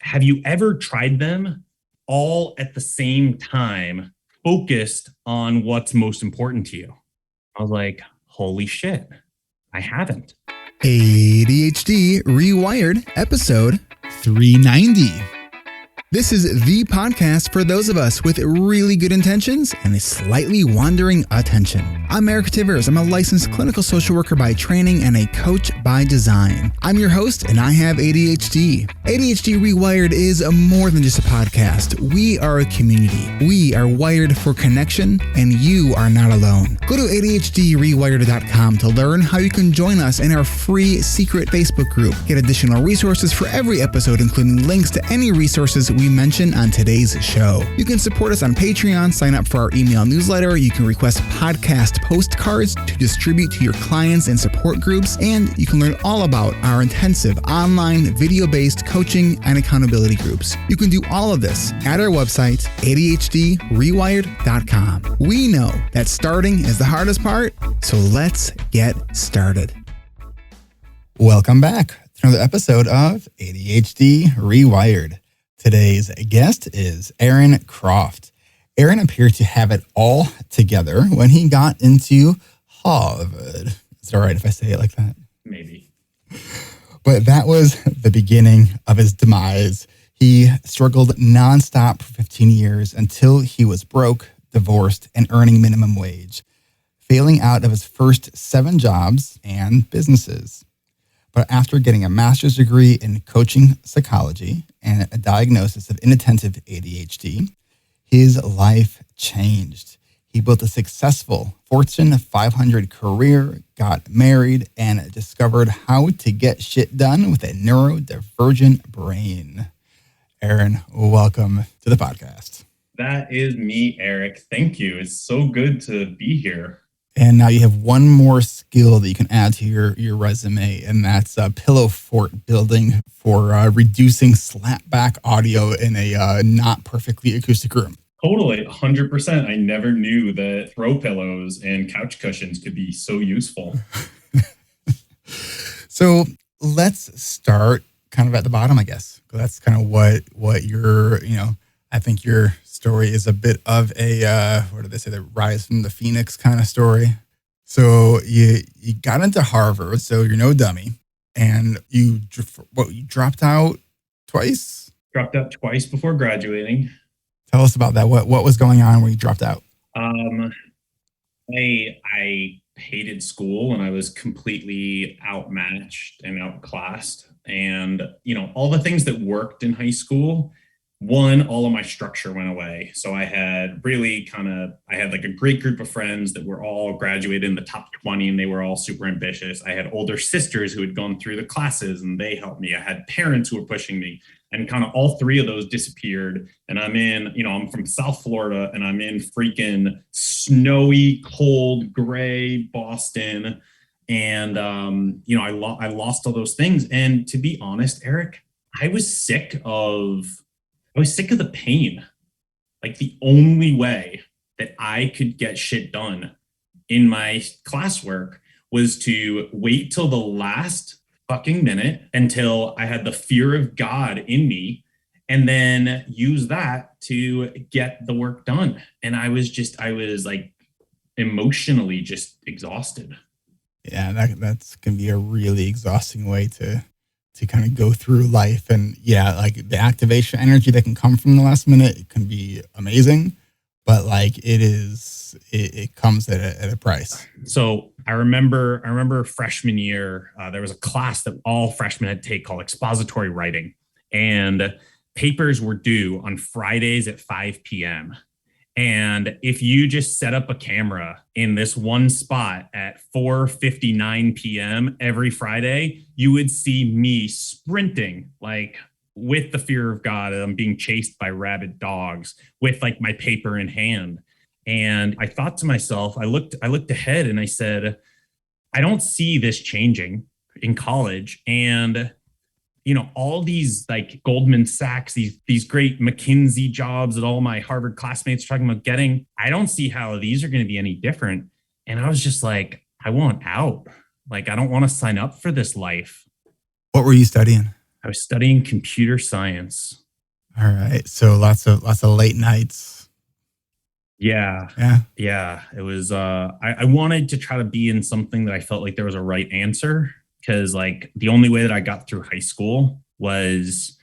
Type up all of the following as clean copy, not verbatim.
Have you ever tried them all at the same time, focused on what's most important to you? I was like, holy shit, I haven't. ADHD Rewired, episode 390. This is the podcast for those of us with really good intentions and a slightly wandering attention. I'm Eric Tivers. I'm a licensed clinical social worker by training and a coach by design. I'm your host and I have ADHD. ADHD Rewired is more than just a podcast. We are a community. We are wired for connection and you are not alone. Go to ADHDrewired.com to learn how you can join us in our free secret Facebook group. Get additional resources for every episode, including links to any resources we mention on today's show. You can support us on Patreon, sign up for our email newsletter, you can request podcast postcards to distribute to your clients and support groups, and you can learn all about our intensive online video-based coaching and accountability groups. You can do all of this at our website, ADHDrewired.com. We know that starting is the hardest part, so let's get started. Welcome back to another episode of ADHD Rewired. Today's guest is Aron Croft. Aron appeared to have it all together when he got into Harvard. Is it all right if I say it like that? Maybe. But that was the beginning of his demise. He struggled nonstop for 15 years until he was broke, divorced, and earning minimum wage, failing out of his first 7 jobs and businesses. But after getting a master's degree in coaching psychology and a diagnosis of inattentive ADHD, his life changed. He built a successful Fortune 500 career, got married, and discovered how to get shit done with a neurodivergent brain. Aron, welcome to the podcast. That is me, Eric. Thank you. It's so good to be here. And now you have one more skill that you can add to your resume, and that's pillow fort building for reducing slapback audio in a not perfectly acoustic room. Totally, 100%. I never knew that throw pillows and couch cushions could be so useful. So let's start kind of at the bottom, I guess. That's kind of what your, I think your story is a bit of a, what did they say, the rise from the pheonix kind of story. So you got into Harvard, so you're no dummy, and you dropped out twice? Dropped out twice before graduating. Tell us about that. What was going on when you dropped out? I hated school and I was completely outmatched and outclassed. And, all the things that worked in high school, all of my structure went away. So I had like a great group of friends that were all graduated in the top 20 and they were all super ambitious. I had older sisters who had gone through the classes and they helped me. I had parents who were pushing me, and kind of all 3 of those disappeared. And I'm from South Florida and I'm in freaking snowy, cold, gray Boston. And, I lost all those things. And to be honest, Eric, I was sick of the pain. Like, the only way that I could get shit done in my classwork was to wait till the last fucking minute until I had the fear of God in me and then use that to get the work done. And I was like emotionally just exhausted. Yeah, that's can be a really exhausting way to kind of go through life. And yeah, like the activation energy that can come from the last minute, it can be amazing, but like it comes at a price. So I remember freshman year, there was a class that all freshmen had to take called expository writing, and papers were due on Fridays at 5 p.m. And if you just set up a camera in this one spot at 4:59 p.m. every Friday, you would see me sprinting, like with the fear of God. I'm being chased by rabid dogs with like my paper in hand. And I thought to myself, I looked ahead and I said, I don't see this changing in college. And all these like Goldman Sachs, these great McKinsey jobs that all my Harvard classmates are talking about getting, I don't see how these are going to be any different. And I was just like, I want out. Like, I don't want to sign up for this life. What were you studying? I was studying computer science. All right. So lots of late nights. Yeah. Yeah. Yeah. It was I wanted to try to be in something that I felt like there was a right answer, because like the only way that I got through high school was,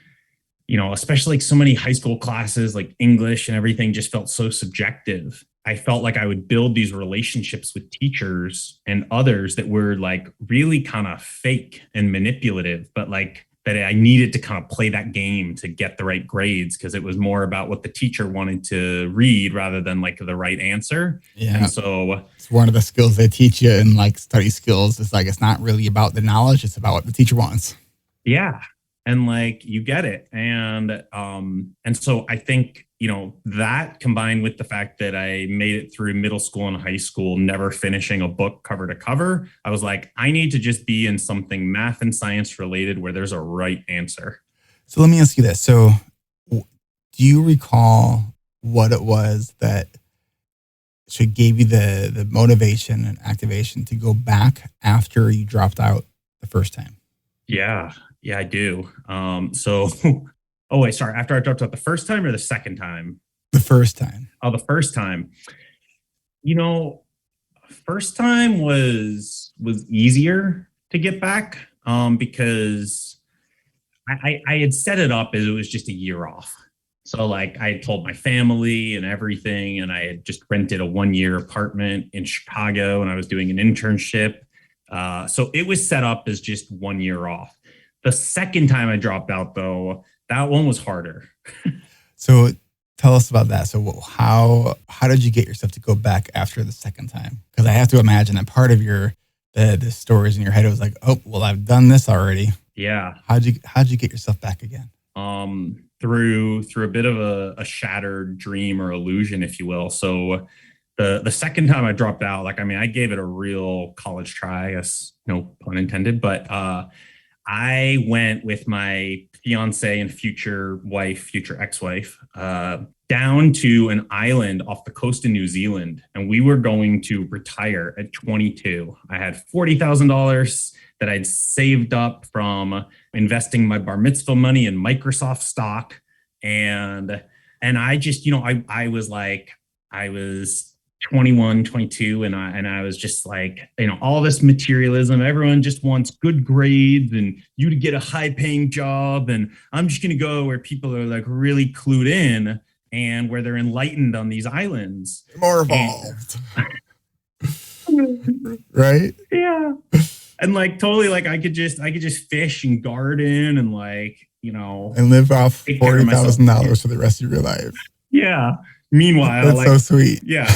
especially like so many high school classes like English and everything just felt so subjective. I felt like I would build these relationships with teachers and others that were like really kind of fake and manipulative, but like that I needed to kind of play that game to get the right grades, because it was more about what the teacher wanted to read rather than like the right answer. Yeah. And so, It's one of the skills they teach you in like study skills. It's like, it's not really about the knowledge. It's about what the teacher wants. yeah, and like you get it. And so I think, that combined with the fact that I made it through middle school and high school never finishing a book cover to cover, I was like, I need to just be in something math and science related where there's a right answer. So let me ask you this. So do you recall what it was that should gave you the motivation and activation to go back after you dropped out the first time? Yeah, yeah, I do. So oh wait, sorry, after I dropped out the first time or the second time? The first time. Oh, the first time. You know, First time was easier to get back, because I had set it up as it was just a year off. So like I had told my family and everything, and I had just rented a 1 year apartment in Chicago, and I was doing an internship. So it was set up as just 1 year off. The second time I dropped out, though, that one was harder. So tell us about that. So how did you get yourself to go back after the second time? Because I have to imagine that part of the stories in your head, it was like, oh, well, I've done this already. Yeah. How'd you get yourself back again? Through a bit of a shattered dream or illusion, if you will. So the second time I dropped out, like, I mean, I gave it a real college try, I guess, no pun intended, but I went with my fiance and future ex-wife, down to an island off the coast of New Zealand. And we were going to retire at 22. I had $40,000 that I'd saved up from investing my bar mitzvah money in Microsoft stock. And I just, I was like, I was 21, 22, and I was just like, all this materialism. Everyone just wants good grades and you to get a high paying job. And I'm just going to go where people are like really clued in and where they're enlightened on these islands. More evolved. Right? Yeah. And like totally like I could just fish and garden and like, and live off $40,000 for the rest of your life. Yeah. Meanwhile, that's like, so sweet. Yeah.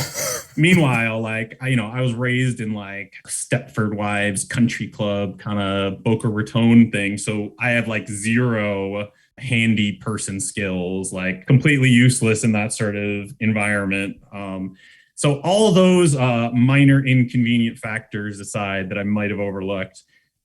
Meanwhile, like, I was raised in like Stepford Wives country club kind of Boca Raton thing. So I have like zero handy person skills, like completely useless in that sort of environment. So all those minor inconvenient factors aside that I might have overlooked,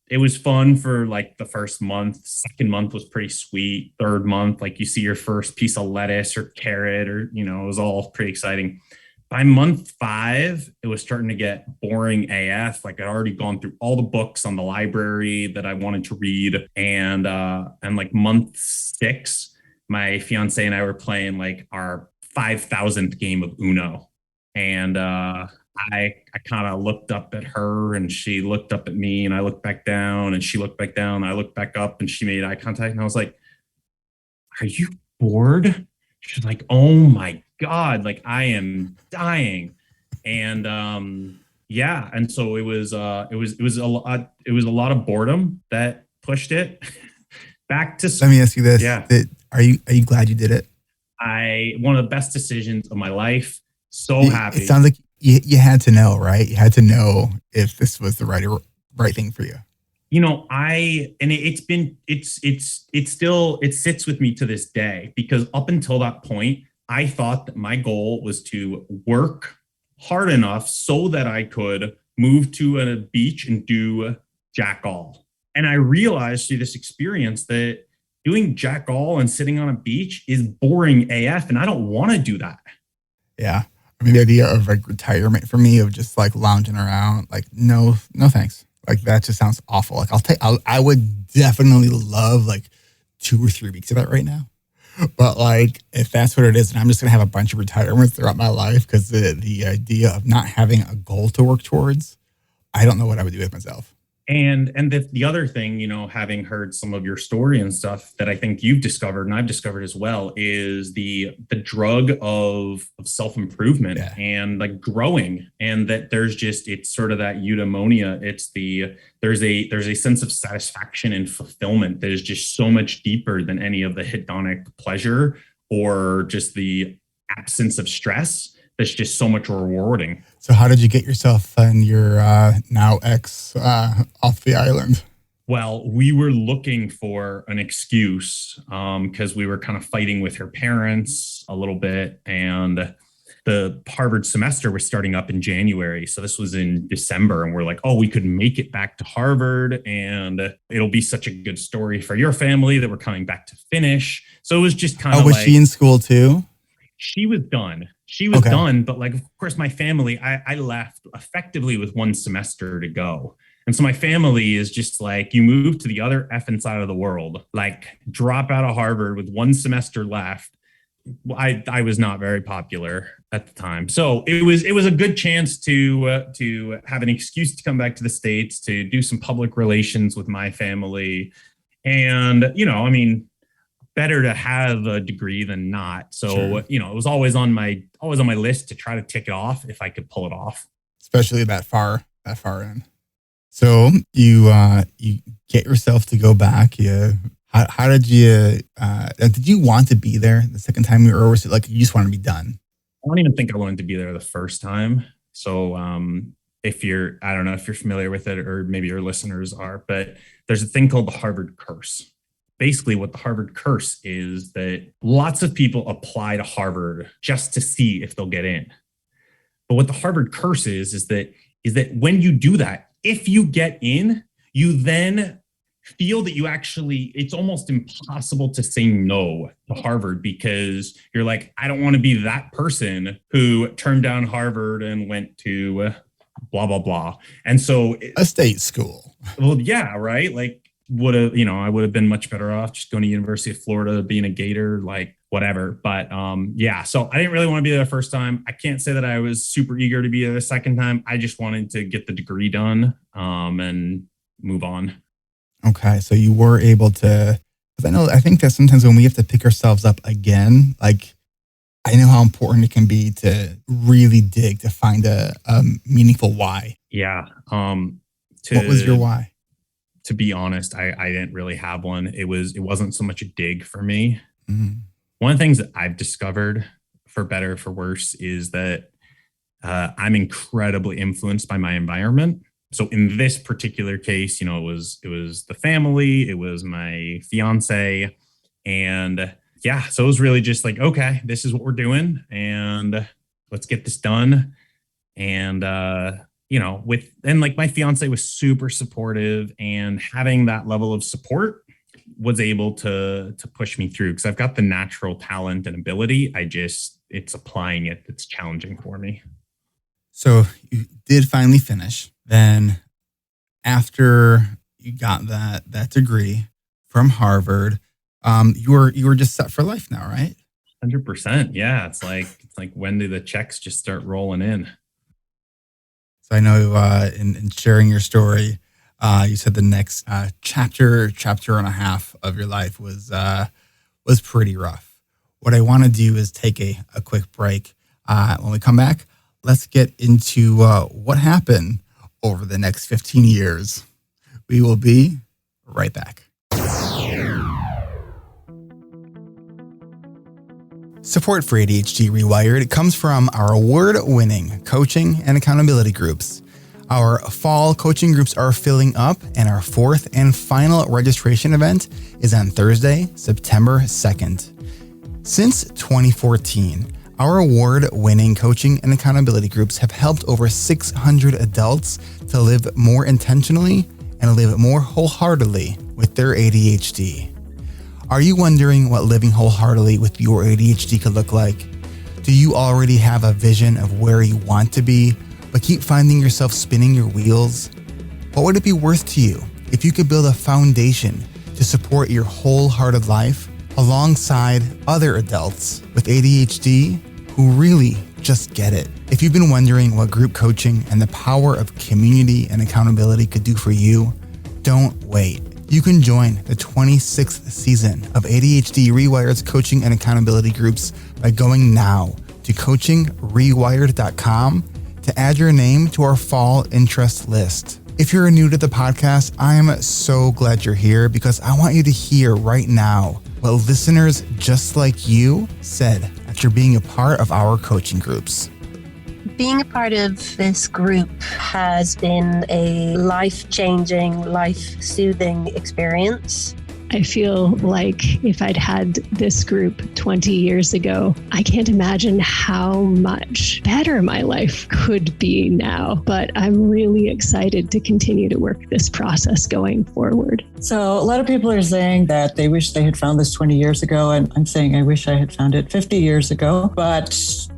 it was fun for like the first month. Second month was pretty sweet. Third month, like you see your first piece of lettuce or carrot, or, it was all pretty exciting. By month 5, it was starting to get boring AF. Like I'd already gone through all the books on the library that I wanted to read. And like month 6, my fiance and I were playing like our 5,000th game of Uno. And I kind of looked up at her and she looked up at me, and I looked back down and she looked back down. And I looked back up and she made eye contact, and I was like, "Are you bored?" She's like, "Oh my God, like I am dying." And yeah. And so it was a lot of boredom that pushed it back to. Let me ask you this. Yeah. Are you glad you did it? One of the best decisions of my life. So happy. It sounds like you had to know, right? You had to know if this was the right thing for you. It sits with me to this day, because up until that point, I thought that my goal was to work hard enough so that I could move to a beach and do jack all. And I realized through this experience that doing jack all and sitting on a beach is boring AF, and I don't want to do that. Yeah. I mean, the idea of like retirement for me, of just like lounging around, like, no thanks. Like that just sounds awful. Like I would definitely love like 2 or 3 weeks of that right now. But like, if that's what it is, and I'm just going to have a bunch of retirements throughout my life because the idea of not having a goal to work towards, I don't know what I would do with myself. And the other thing, having heard some of your story and stuff that I think you've discovered and I've discovered as well is the drug of self-improvement and like growing, and that it's sort of that eudaimonia. There's a sense of satisfaction and fulfillment that is just so much deeper than any of the hedonic pleasure or just the absence of stress. That's just so much rewarding. So how did you get yourself and your now ex off the island? Well, we were looking for an excuse because we were kind of fighting with her parents a little bit, and the Harvard semester was starting up in January. So this was in December, and we're like, oh, we could make it back to Harvard, and it'll be such a good story for your family that we're coming back to finish. So it was just kind of was she in school too? She was done. She was done. But like, of course, my family, I left effectively with 1 semester to go. And so my family is just like, you move to the other effing side of the world, like drop out of Harvard with 1 semester left. I was not very popular at the time. So it was a good chance to have an excuse to come back to the States, to do some public relations with my family. And, better to have a degree than not. So, sure. It was always on my list to try to tick it off if I could pull it off. Especially that far in. So you get yourself to go back. How did you want to be there the second time you were, or was it like you just want to be done? I don't even think I wanted to be there the first time. So, I don't know if you're familiar with it, or maybe your listeners are, but there's a thing called the Harvard curse. Basically, what the Harvard curse is that lots of people apply to Harvard just to see if they'll get in. But what the Harvard curse is that when you do that, if you get in, you then feel that it's almost impossible to say no to Harvard, because you're like, I don't want to be that person who turned down Harvard and went to blah, blah, blah. And so a state school. Well, yeah, right. Like, I would have been much better off just going to University of Florida, being a Gator, like whatever. But so I didn't really want to be there the first time. I can't say that I was super eager to be there the second time. I just wanted to get the degree done and move on. Okay. So you were able to, because I think that sometimes when we have to pick ourselves up again, like I know how important it can be to really dig to find a meaningful why. Yeah. What was your why? To be honest, I didn't really have one. It wasn't so much a dig for me. Mm-hmm. One of the things that I've discovered, for better or for worse, is that I'm incredibly influenced by my environment. So in this particular case, it was the family, it was my fiance, and so it was really just like, okay, this is what we're doing, and let's get this done. And my fiance was super supportive, and having that level of support was able to push me through, because I've got the natural talent and ability. It's applying it that's challenging for me. So you did finally finish. Then after you got that degree from Harvard, you were just set for life now, right? 100%. Yeah. It's like when do the checks just start rolling in? So I know in sharing your story, you said the next chapter and a half of your life was pretty rough. What I want to do is take a quick break. When we come back, let's get into what happened over the next 15 years. We will be right back. Support for ADHD Rewired comes from our award-winning coaching and accountability groups. Our fall coaching groups are filling up, and our 4th and final registration event is on Thursday, September 2nd. Since 2014, our award-winning coaching and accountability groups have helped over 600 adults to live more intentionally and live more wholeheartedly with their ADHD. Are you wondering what living wholeheartedly with your ADHD could look like? Do you already have a vision of where you want to be, but keep finding yourself spinning your wheels? What would it be worth to you if you could build a foundation to support your wholehearted life alongside other adults with ADHD who really just get it. If you've been wondering what group coaching and the power of community and accountability could do for you, don't wait. You can join the 26th season of ADHD reWired's coaching and accountability groups by going now to coachingrewired.com to add your name to our fall interest list. If you're new to the podcast, I am so glad you're here because I want you to hear right now what listeners just like you said after being a part of our coaching groups. Being a part of this group has been a life-changing, life-soothing experience. I feel like if I'd had this group 20 years ago, I can't imagine how much better my life could be now. But I'm really excited to continue to work this process going forward. So a lot of people are saying that they wish they had found this 20 years ago. And I'm saying I wish I had found it 50 years ago. But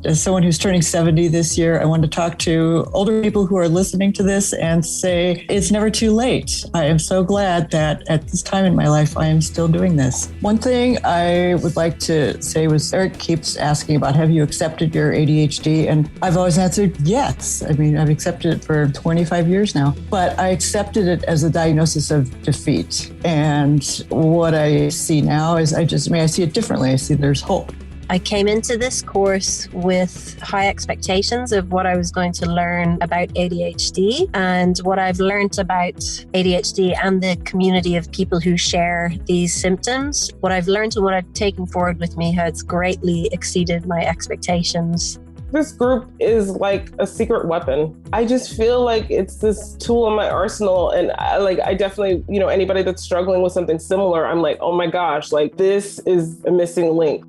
as someone who's turning 70 this year, I want to talk to older people who are listening to this and say it's never too late. I am so glad that at this time in my life, I am still doing this. One thing I would like to say was Eric keeps asking about, have you accepted your ADHD? And I've always answered yes. I mean, I've accepted it for 25 years now, but I accepted it as a diagnosis of defeat. And what I see now is I see it differently. I see there's hope. I came into this course with high expectations of what I was going to learn about ADHD, and what I've learned about ADHD and the community of people who share these symptoms. What I've learned and what I've taken forward with me has greatly exceeded my expectations. This group is like a secret weapon. I just feel like it's this tool in my arsenal. And I definitely, anybody that's struggling with something similar, I'm like, oh my gosh, like this is a missing link.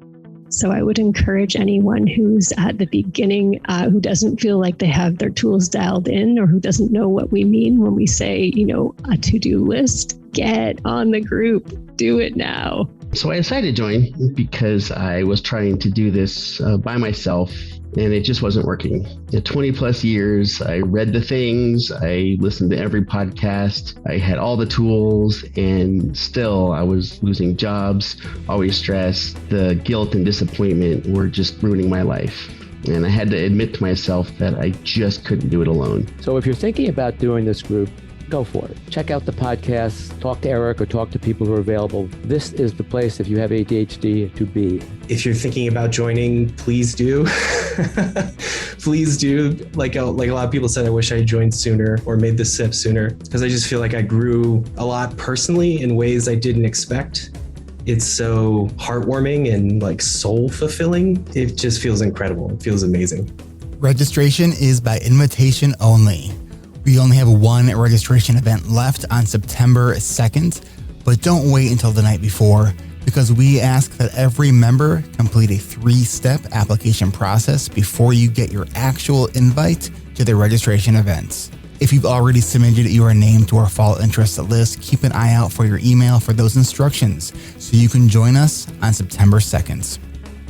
So I would encourage anyone who's at the beginning, who doesn't feel like they have their tools dialed in, or who doesn't know what we mean when we say, a to-do list, get on the group, do it now. So I decided to join because I was trying to do this by myself, and it just wasn't working. 20 plus years, I read the things, I listened to every podcast, I had all the tools, and still I was losing jobs, always stressed. The guilt and disappointment were just ruining my life. And I had to admit to myself that I just couldn't do it alone. So if you're thinking about doing this group, go for it. Check out the podcast, talk to Eric, or talk to people who are available. This is the place, if you have ADHD, to be. If you're thinking about joining, please do. Please do. Like a lot of people said, I wish I had joined sooner or made this step sooner, because I just feel like I grew a lot personally in ways I didn't expect. It's so heartwarming and soul fulfilling. It just feels incredible. It feels amazing. Registration is by invitation only. We only have one registration event left on September 2nd, but don't wait until the night before, because we ask that every member complete a 3-step application process before you get your actual invite to the registration events. If you've already submitted your name to our fall interest list, keep an eye out for your email for those instructions so you can join us on September 2nd.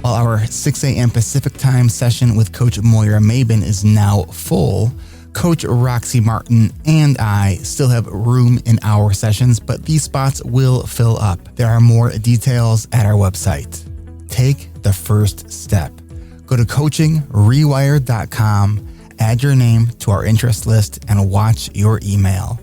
While our 6 a.m. Pacific time session with Coach Moira Mabin is now full, Coach Roxy Martin and I still have room in our sessions, but these spots will fill up. There are more details at our website. Take the first step. Go to coachingrewired.com, add your name to our interest list, and watch your email.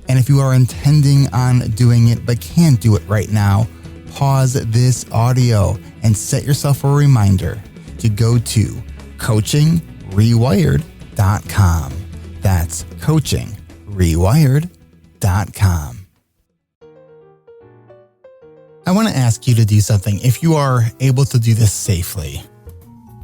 And if you are intending on doing it but can't do it right now, pause this audio and set yourself a reminder to go to coachingrewired.com. That's coachingrewired.com. I want to ask you to do something if you are able to do this safely.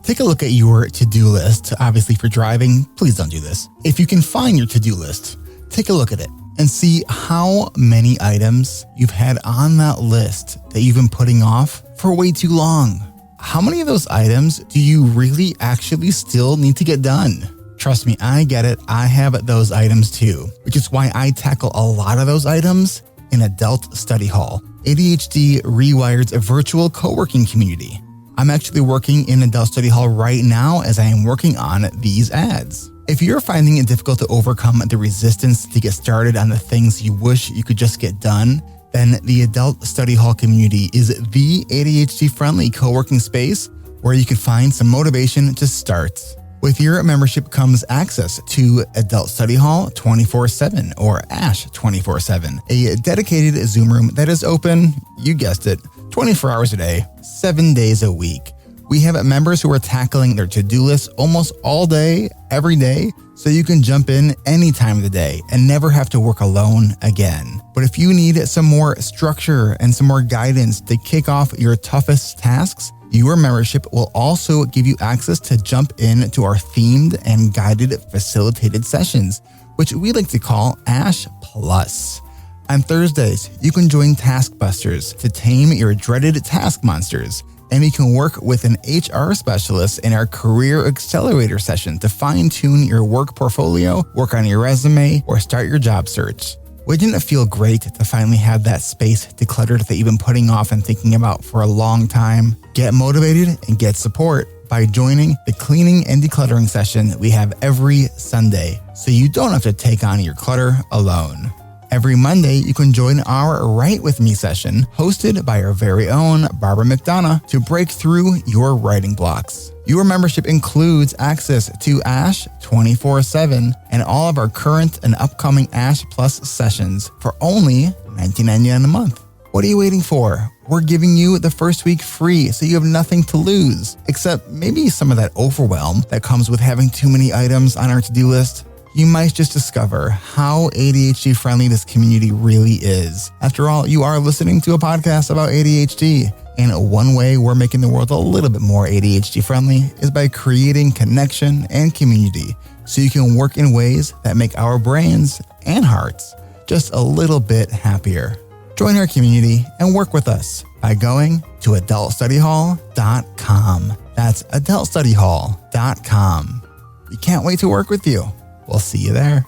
Take a look at your to-do list. Obviously, for driving, please don't do this. If you can find your to-do list, take a look at it and see how many items you've had on that list that you've been putting off for way too long. How many of those items do you really actually still need to get done? Trust me, I get it. I have those items too, which is why I tackle a lot of those items in Adult Study Hall, ADHD reWired's virtual co-working community. I'm actually working in Adult Study Hall right now as I am working on these ads. If you're finding it difficult to overcome the resistance to get started on the things you wish you could just get done, then the Adult Study Hall community is the ADHD-friendly co-working space where you can find some motivation to start. With your membership comes access to Adult Study Hall 24/7 or ASH 24/7, a dedicated Zoom room that is open, you guessed it, 24 hours a day, 7 days a week. We have members who are tackling their to-do list almost all day, every day, so you can jump in any time of the day and never have to work alone again. But if you need some more structure and some more guidance to kick off your toughest tasks, your membership will also give you access to jump into our themed and guided facilitated sessions, which we like to call ASH Plus. On Thursdays, you can join Taskbusters to tame your dreaded task monsters, and you can work with an HR specialist in our Career Accelerator session to fine-tune your work portfolio, work on your resume, or start your job search. Wouldn't it feel great to finally have that space decluttered that you've been putting off and thinking about for a long time? Get motivated and get support by joining the cleaning and decluttering session that we have every Sunday, so you don't have to take on your clutter alone. Every Monday, you can join our Write With Me session, hosted by our very own Barbara McDonough, to break through your writing blocks. Your membership includes access to ASH 24/7 and all of our current and upcoming ASH Plus sessions for only $19.99 a month. What are you waiting for? We're giving you the first week free, so you have nothing to lose, except maybe some of that overwhelm that comes with having too many items on our to-do list. You might just discover how ADHD-friendly this community really is. After all, you are listening to a podcast about ADHD, and one way we're making the world a little bit more ADHD-friendly is by creating connection and community, so you can work in ways that make our brains and hearts just a little bit happier. Join our community and work with us by going to adultstudyhall.com. That's adultstudyhall.com. We can't wait to work with you. We'll see you there.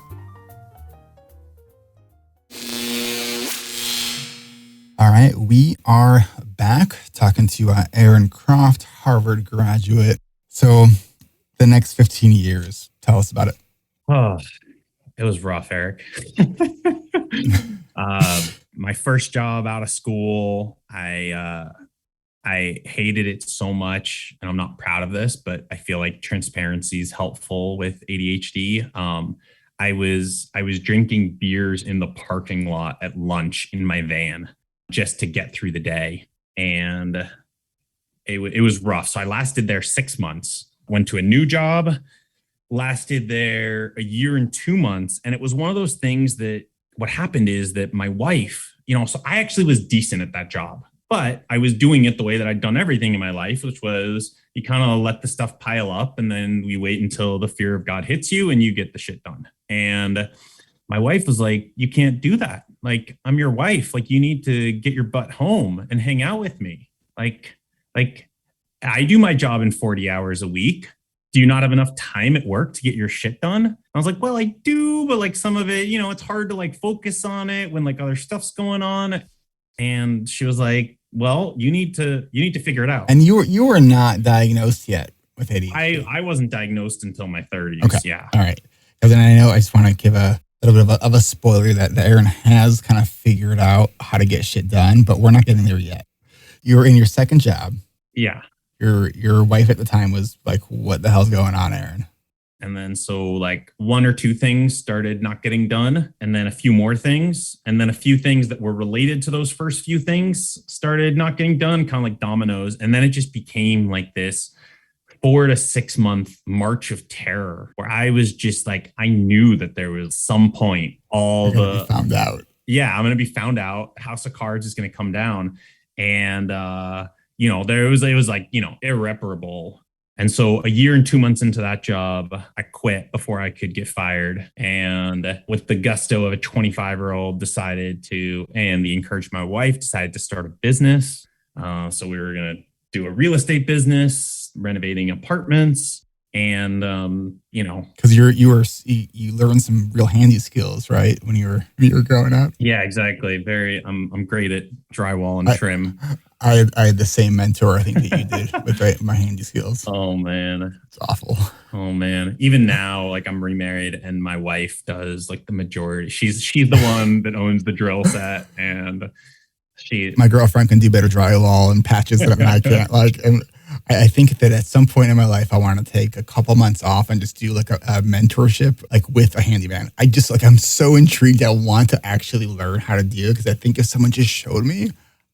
All right, we are back talking to Aron Croft, Harvard graduate. So the next 15 years, tell us about it. Oh, it was rough, Eric. My first job out of school, I hated it so much, and I'm not proud of this, but I feel like transparency is helpful with ADHD. I was drinking beers in the parking lot at lunch in my van just to get through the day, and it was rough. So I lasted there 6 months. Went to a new job, lasted there a year and 2 months, and it was one of those things that what happened is that my wife, so I actually was decent at that job. But I was doing it the way that I'd done everything in my life, which was you kind of let the stuff pile up and then we wait until the fear of God hits you and you get the shit done. And my wife was like, you can't do that. Like, I'm your wife. Like, you need to get your butt home and hang out with me. Like I do my job in 40 hours a week. Do you not have enough time at work to get your shit done? I was like, well, I do, but like some of it, it's hard to like focus on it when like other stuff's going on. And she was like, well, you need to figure it out. And you were not diagnosed yet with ADHD. I wasn't diagnosed until my 30s. Okay. Yeah. All right. Because then I just want to give a little bit of a spoiler that Aron has kind of figured out how to get shit done, but we're not getting there yet. You were in your second job. Yeah. Your wife at the time was like, what the hell's going on, Aron? And then so like one or two things started not getting done, and then a few more things, and then a few things that were related to those first few things started not getting done, kind of like dominoes. And then it just became like this 4 to 6 month march of terror where I was just like, I knew that there was some point You're gonna be found out. Yeah, I'm going to be found out. House of Cards is going to come down. And, it was like, irreparable. And so a year and 2 months into that job, I quit before I could get fired. And with the gusto of a 25-year-old, and the encouragement of my wife, decided to start a business. So we were going to do a real estate business, renovating apartments. And, because you learned some real handy skills, right? When you were growing up. Yeah, exactly. I'm great at drywall and trim. I had the same mentor, I think, that you did with my handy skills. Oh man. It's awful. Oh man. Even now, like I'm remarried and my wife does like the majority. She's the one that owns the drill set, and my girlfriend can do better drywall and patches than I can't. And I think that at some point in my life, I want to take a couple months off and just do like a mentorship, like with a handyman. I'm so intrigued. I want to actually learn how to do it, because I think if someone just showed me,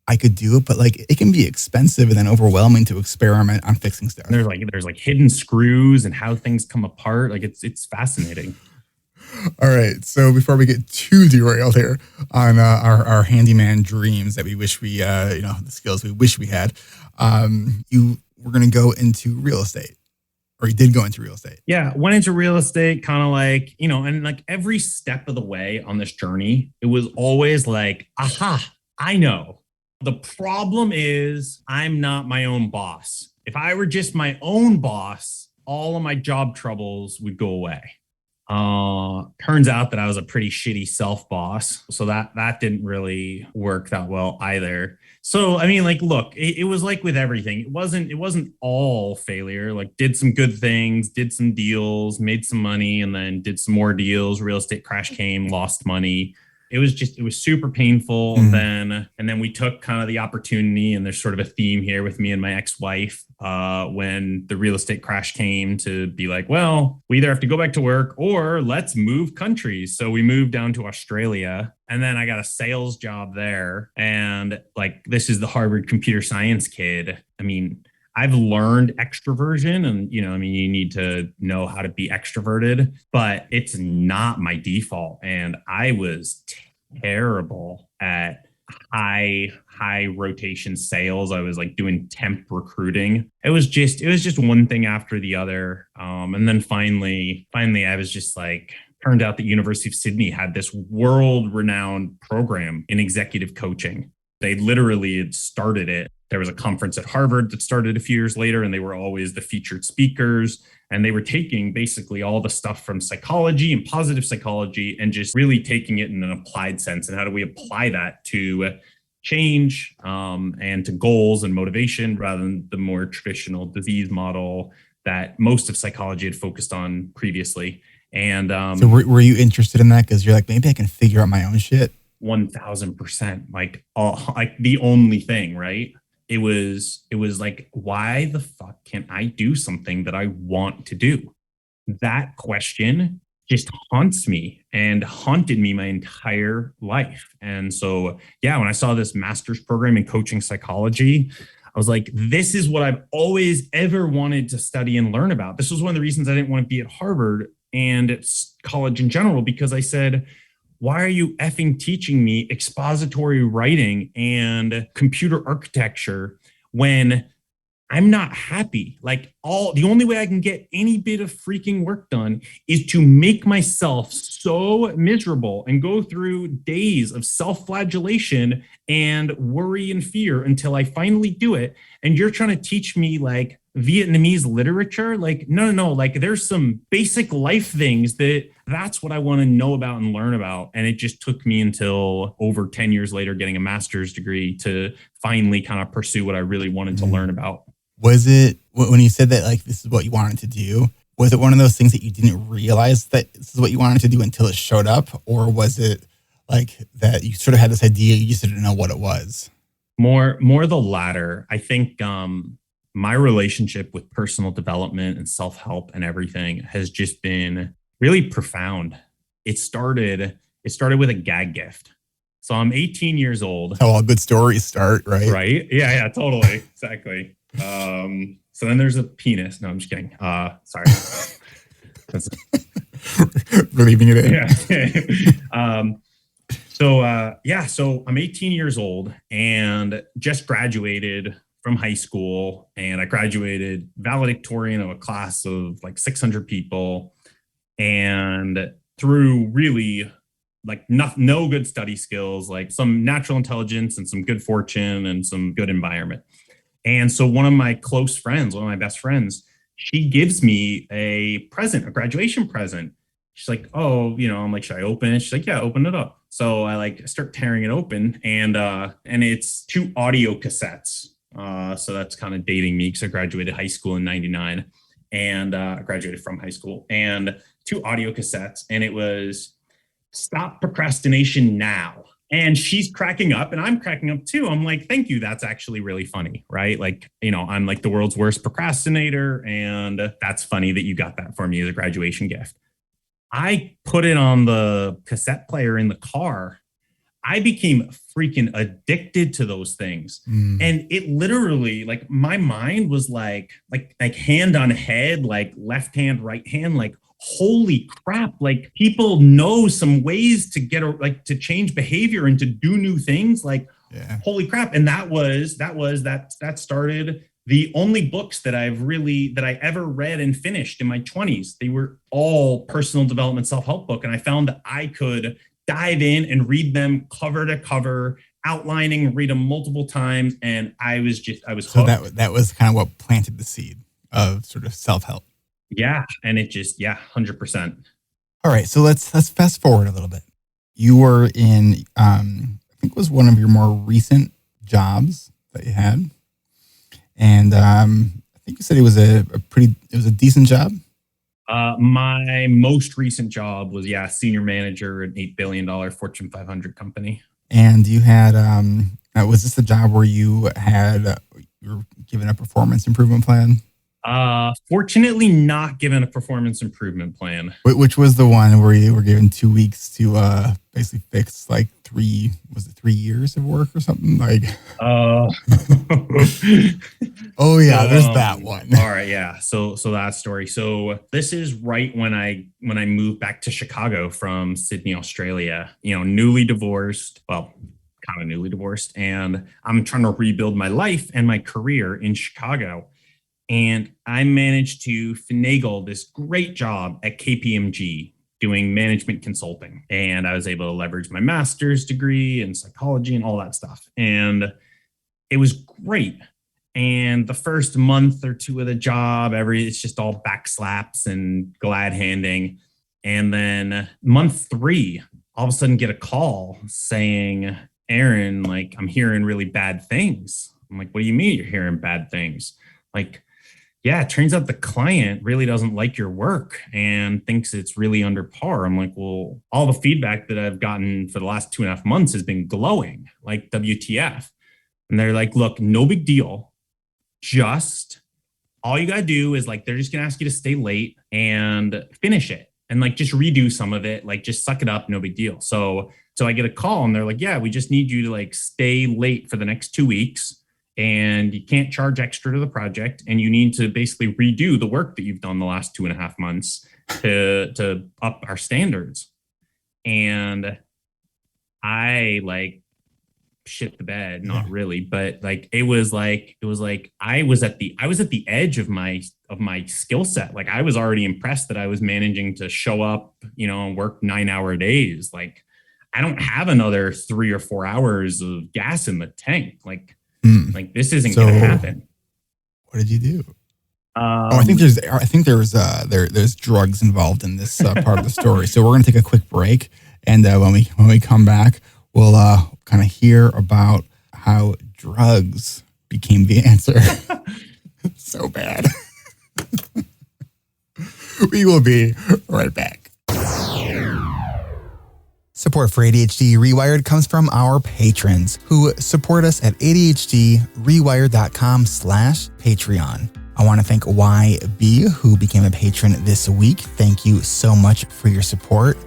I could do it, but like it can be expensive and then overwhelming to experiment on fixing stuff. There's like hidden screws and how things come apart. Like it's fascinating. All right. So before we get too derailed here on our handyman dreams that we wish we, the skills we wish we had, you were going to go into real estate, or you did go into real estate. Yeah. Went into real estate kind of like, and like every step of the way on this journey, it was always like, aha, I know. The problem is I'm not my own boss. If I were just my own boss, all of my job troubles would go away. Turns out that I was a pretty shitty self boss. So that didn't really work that well either. So, I mean, like, look, it was like with everything. It wasn't all failure. Like, did some good things, did some deals, made some money, and then did some more deals. Real estate crash came, lost money. It was super painful. Mm. And then we took kind of the opportunity, and there's sort of a theme here with me and my ex-wife, when the real estate crash came, to be like, well, we either have to go back to work or let's move countries. So we moved down to Australia, and then I got a sales job there. And like, this is the Harvard computer science kid. I mean, I've learned extroversion, and, you need to know how to be extroverted, but it's not my default. And I was terrible at high rotation sales. I was like doing temp recruiting. It was just one thing after the other. And then finally, I was just like, turned out that University of Sydney had this world-renowned program in executive coaching. They literally had started it. There was a conference at Harvard that started a few years later, and they were always the featured speakers. And they were taking basically all the stuff from psychology and positive psychology and just really taking it in an applied sense. And how do we apply that to change and to goals and motivation, rather than the more traditional disease model that most of psychology had focused on previously. And so were you interested in that because you're like, maybe I can figure out my own shit? 1000%, like the only thing, right? It was like, why the fuck can't I do something that I want to do? That question just haunts me and haunted me my entire life. And so, yeah, when I saw this master's program in coaching psychology, I was like, this is what I've always ever wanted to study and learn about. This was one of the reasons I didn't want to be at Harvard and at college in general, because I said, why are you effing teaching me expository writing and computer architecture when I'm not happy? Like, the only way I can get any bit of freaking work done is to make myself so miserable and go through days of self-flagellation and worry and fear until I finally do it. And you're trying to teach me like Vietnamese literature? Like, no. Like, there's some basic life things that's what I want to know about and learn about. And it just took me until over 10 years later, getting a master's degree, to finally kind of pursue what I really wanted to learn about. Was it, when you said that, like, this is what you wanted to do, was it one of those things that you didn't realize that this is what you wanted to do until it showed up? Or was it like that you sort of had this idea, you just didn't know what it was? More the latter. I think my relationship with personal development and self-help and everything has just been really profound. It started with a gag gift. So I'm 18 years old. How all good stories start, right? Right? Yeah, totally. Exactly. So then there's a penis. No, I'm just kidding. Sorry. We're leaving it in. Yeah. So I'm 18 years old and just graduated from high school, and I graduated valedictorian of a class of like 600 people, and through really like no good study skills, like some natural intelligence and some good fortune and some good environment. And so one of my best friends, she gives me a present, a graduation present. She's like, oh, I'm like, should I open it? She's like, yeah, open it up. So I like start tearing it open, and it's 2 audio cassettes. So that's kind of dating me because I graduated high school in 99, and I graduated from high school, and 2 audio cassettes, and it was Stop Procrastination Now. And she's cracking up and I'm cracking up too. I'm like, thank you. That's actually really funny, right? Like, I'm like the world's worst procrastinator. And that's funny that you got that for me as a graduation gift. I put it on the cassette player in the car. I became freaking addicted to those things. And it literally, like, my mind was like hand on head, like left hand, right hand, like, holy crap, like people know some ways to to change behavior and to do new things, like, yeah. Holy crap. And that started the only books that I ever read and finished in my 20s. They were all personal development self-help book. And I found that I could dive in and read them cover to cover, outlining, read them multiple times. And I was hooked. So that was kind of what planted the seed of sort of self-help. Yeah. And it just, 100%. All right. So let's fast forward a little bit. You were in, I think it was one of your more recent jobs that you had. And I think you said it was a decent job. My most recent job was, senior manager at an $8 billion Fortune 500 company. And you had, was this the job where you were given a performance improvement plan? Fortunately not given a performance improvement plan. Which was the one where you were given 2 weeks to basically fix like 3 years of work or something? Like, oh yeah, there's that one. All right, yeah. So that story. So this is right when I moved back to Chicago from Sydney, Australia. Newly divorced. Well, kind of newly divorced, and I'm trying to rebuild my life and my career in Chicago. And I managed to finagle this great job at KPMG doing management consulting. And I was able to leverage my master's degree in psychology and all that stuff. And it was great. And the first month or two of the job, it's just all back slaps and glad handing. And then month 3, all of a sudden get a call saying, Aron, like, I'm hearing really bad things. I'm like, what do you mean you're hearing bad things? Like, yeah, it turns out the client really doesn't like your work and thinks it's really under par. I'm like, well, all the feedback that I've gotten for the last 2.5 months has been glowing, like WTF. And they're like, look, no big deal. Just all you got to do is like, they're just going to ask you to stay late and finish it and like, just redo some of it. Like, just suck it up. No big deal. So I get a call and they're like, yeah, we just need you to like stay late for the next 2 weeks. And you can't charge extra to the project, and you need to basically redo the work that you've done the last 2.5 months to up our standards. And I like shit the bed, not really, but like it was like I was at the edge of my skill set. Like, I was already impressed that I was managing to show up, and work 9-hour days. Like, I don't have another 3 or 4 hours of gas in the tank. Like this isn't going to happen. What did you do? I think there's drugs involved in this part of the story. So we're going to take a quick break, and when we come back, we'll kind of hear about how drugs became the answer. So bad. We will be right back. Support for ADHD Rewired comes from our patrons who support us at ADHDrewired.com/Patreon. I want to thank YB, who became a patron this week. Thank you so much for your support.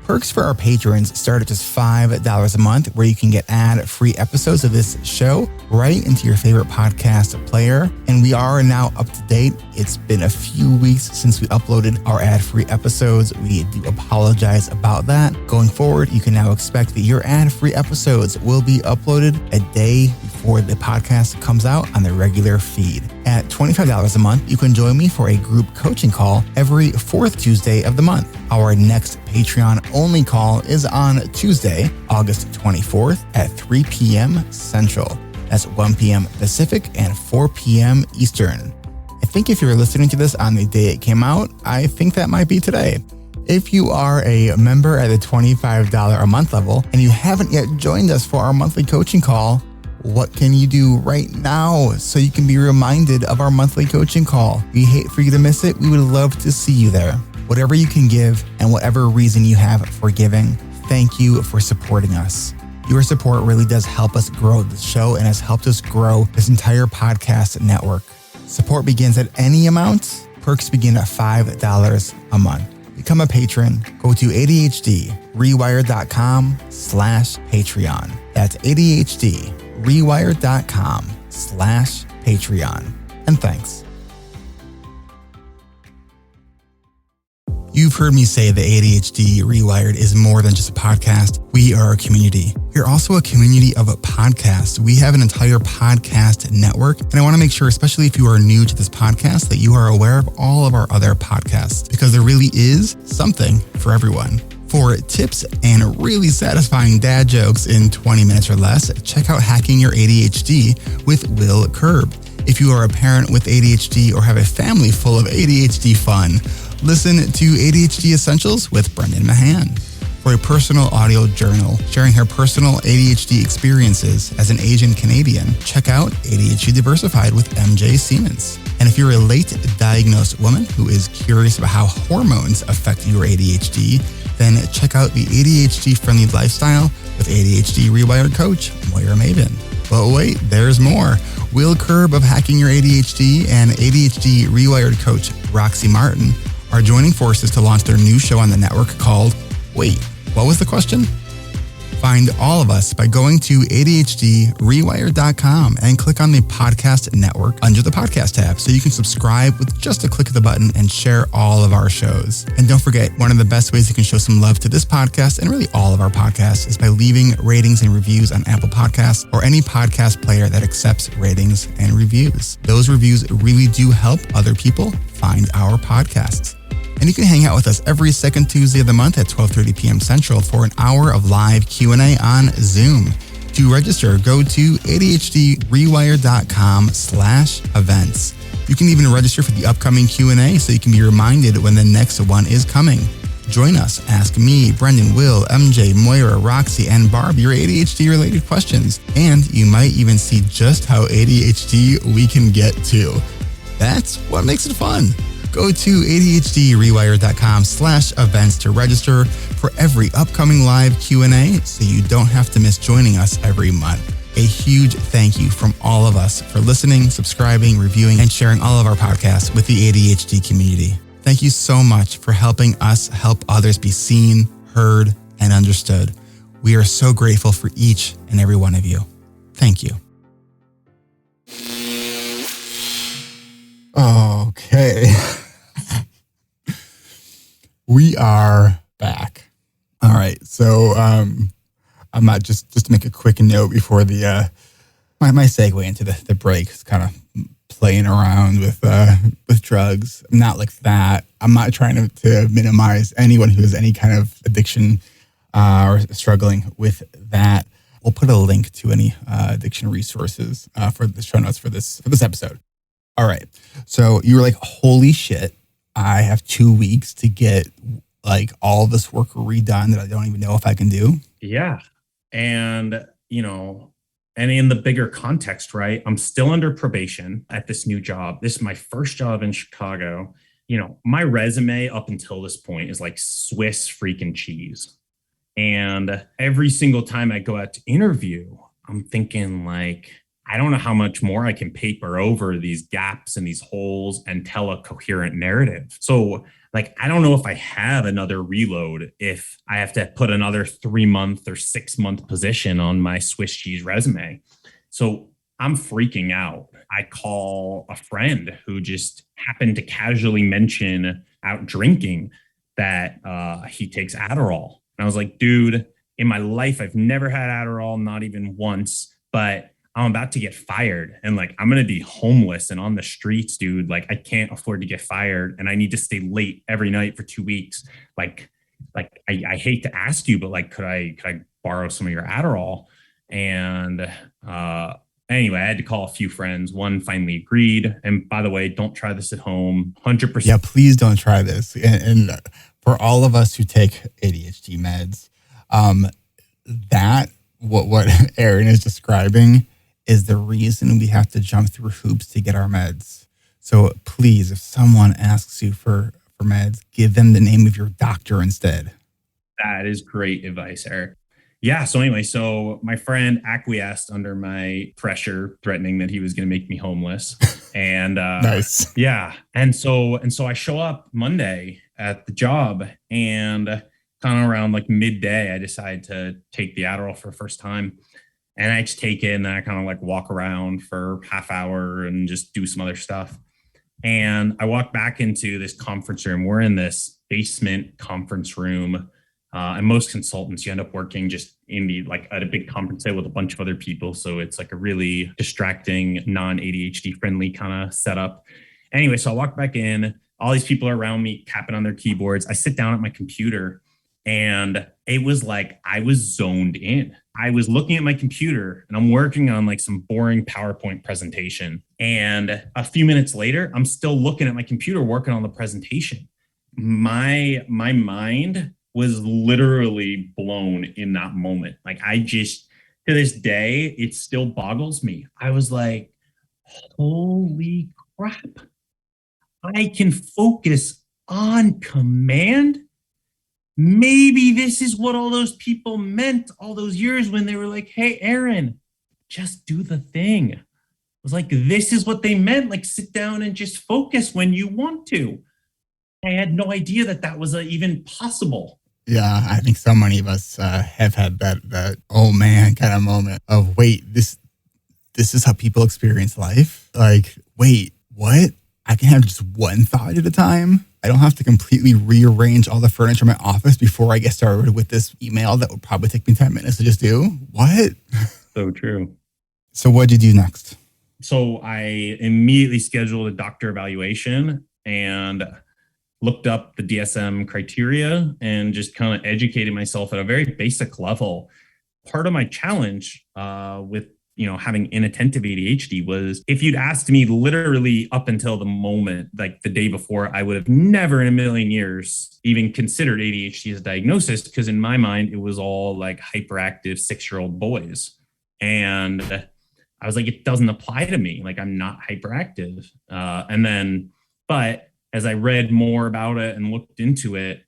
Perks for our patrons start at just $5 a month, where you can get ad-free episodes of this show right into your favorite podcast player. And we are now up to date. It's been a few weeks since we uploaded our ad-free episodes. We do apologize about that. Going forward, you can now expect that your ad-free episodes will be uploaded a day before the podcast comes out on the regular feed. At $25 a month, you can join me for a group coaching call every 4th Tuesday of the month. Our next Patreon-only call is on Tuesday, August 24th at 3 p.m. Central. That's 1 p.m. Pacific and 4 p.m. Eastern. If think if you're listening to this on the day it came out, I think that might be today. If you are a member at the $25 a month level and you haven't yet joined us for our monthly coaching call, what can you do right now so you can be reminded of our monthly coaching call? We hate for you to miss it. We would love to see you there. Whatever you can give and whatever reason you have for giving, thank you for supporting us. Your support really does help us grow the show and has helped us grow this entire podcast network. Support begins at any amount. Perks begin at $5 a month. Become a patron. Go to ADHD-rewired.com/Patreon. That's ADHD-rewired.com/Patreon. And thanks. You've heard me say that ADHD Rewired is more than just a podcast. We are a community. We're also a community of podcasts. We have an entire podcast network, and I want to make sure, especially if you are new to this podcast, that you are aware of all of our other podcasts, because there really is something for everyone. For tips and really satisfying dad jokes in 20 minutes or less, check out Hacking Your ADHD with Will Curb. If you are a parent with ADHD or have a family full of ADHD fun, listen to ADHD Essentials with Brendan Mahan. For a personal audio journal sharing her personal ADHD experiences as an Asian Canadian, check out ADHD Diversified with MJ Siemens. And if you're a late diagnosed woman who is curious about how hormones affect your ADHD, then check out the ADHD-friendly lifestyle with ADHD Rewired coach Moira Maven. But wait, there's more. Will Curb of Hacking Your ADHD and ADHD Rewired coach Roxy Martin are joining forces to launch their new show on the network called Wait, what was the question? Find all of us by going to ADHDrewired.com and click on the podcast network under the podcast tab so you can subscribe with just a click of the button and share all of our shows. And don't forget, one of the best ways you can show some love to this podcast and really all of our podcasts is by leaving ratings and reviews on Apple Podcasts or any podcast player that accepts ratings and reviews. Those reviews really do help other people find our podcasts. And you can hang out with us every second Tuesday of the month at 12:30 p.m. Central for an hour of live Q&A on Zoom. To register, go to ADHDrewired.com/events. You can even register for the upcoming Q&A so you can be reminded when the next one is coming. Join us. Ask me, Brendan, Will, MJ, Moira, Roxy, and Barb your ADHD-related questions. And you might even see just how ADHD we can get to. That's what makes it fun. Go to ADHDrewired.com/events to register for every upcoming live Q&A so you don't have to miss joining us every month. A huge thank you from all of us for listening, subscribing, reviewing, and sharing all of our podcasts with the ADHD community. Thank you so much for helping us help others be seen, heard, and understood. We are so grateful for each and every one of you. Thank you. Okay. We are back. All right. So I'm not just to make a quick note before the my segue into the break is kind of playing around with drugs. Not like that. I'm not trying to minimize anyone who has any kind of addiction or struggling with that. We'll put a link to any addiction resources for the show notes for this episode. All right. So you were like, holy shit, I have 2 weeks to get like all this work redone that I don't even know if I can do. Yeah. And, and in the bigger context, right? I'm still under probation at this new job. This is my first job in Chicago. My resume up until this point is like Swiss freaking cheese. And every single time I go out to interview, I'm thinking like, I don't know how much more I can paper over these gaps and these holes and tell a coherent narrative. So I don't know if I have another reload if I have to put another 3-month or 6-month position on my Swiss cheese resume. So I'm freaking out. I call a friend who just happened to casually mention out drinking that he takes Adderall. And I was like, dude, in my life, I've never had Adderall, not even once, but I'm about to get fired and I'm going to be homeless and on the streets, dude. I can't afford to get fired and I need to stay late every night for 2 weeks. I hate to ask you, but could I borrow some of your Adderall? And Anyway, I had to call a few friends. One finally agreed. And by the way, don't try this at home. 100%. Yeah, please don't try this. And for all of us who take ADHD meds, that what Aron is describing is the reason we have to jump through hoops to get our meds. So please, if someone asks you for meds, give them the name of your doctor instead. That is great advice, Eric. Yeah. So anyway, so my friend acquiesced under my pressure, threatening that he was going to make me homeless. And Nice. Yeah. And so I show up Monday at the job, and kind of around like midday, I decide to take the Adderall for the first time. And I just take it, and then I kind of like walk around for half hour and just do some other stuff. And I walk back into this conference room. We're in this basement conference room. And most consultants, you end up working just in the like at a big conference table with a bunch of other people. So it's like a really distracting, non-ADHD-friendly kind of setup. Anyway, so I walk back in. All these people are around me, tapping on their keyboards. I sit down at my computer, and it was like I was zoned in. I was looking at my computer, and I'm working on like some boring PowerPoint presentation. And a few minutes later, I'm still looking at my computer working on the presentation. My mind was literally blown in that moment. Like I just, to this day, it still boggles me. I was like, holy crap. I can focus on command. Maybe this is what all those people meant all those years when they were like, hey, Aron, just do the thing. I was like, this is what they meant. Like, sit down and just focus when you want to. I had no idea that was even possible. Yeah, I think so many of us have had that oh man kind of moment of wait, this is how people experience life. Like, wait, what? I can have just one thought at a time. I don't have to completely rearrange all the furniture in my office before I get started with this email that would probably take me 10 minutes to just do. What? So true. So what did you do next? So I immediately scheduled a doctor evaluation and looked up the DSM criteria and just kind of educated myself at a very basic level. Part of my challenge with having inattentive ADHD was if you'd asked me literally up until the moment, like the day before, I would have never in a million years even considered ADHD as a diagnosis, because in my mind, it was all like hyperactive 6-year-old boys. And I was like, it doesn't apply to me. Like, I'm not hyperactive. But as I read more about it and looked into it,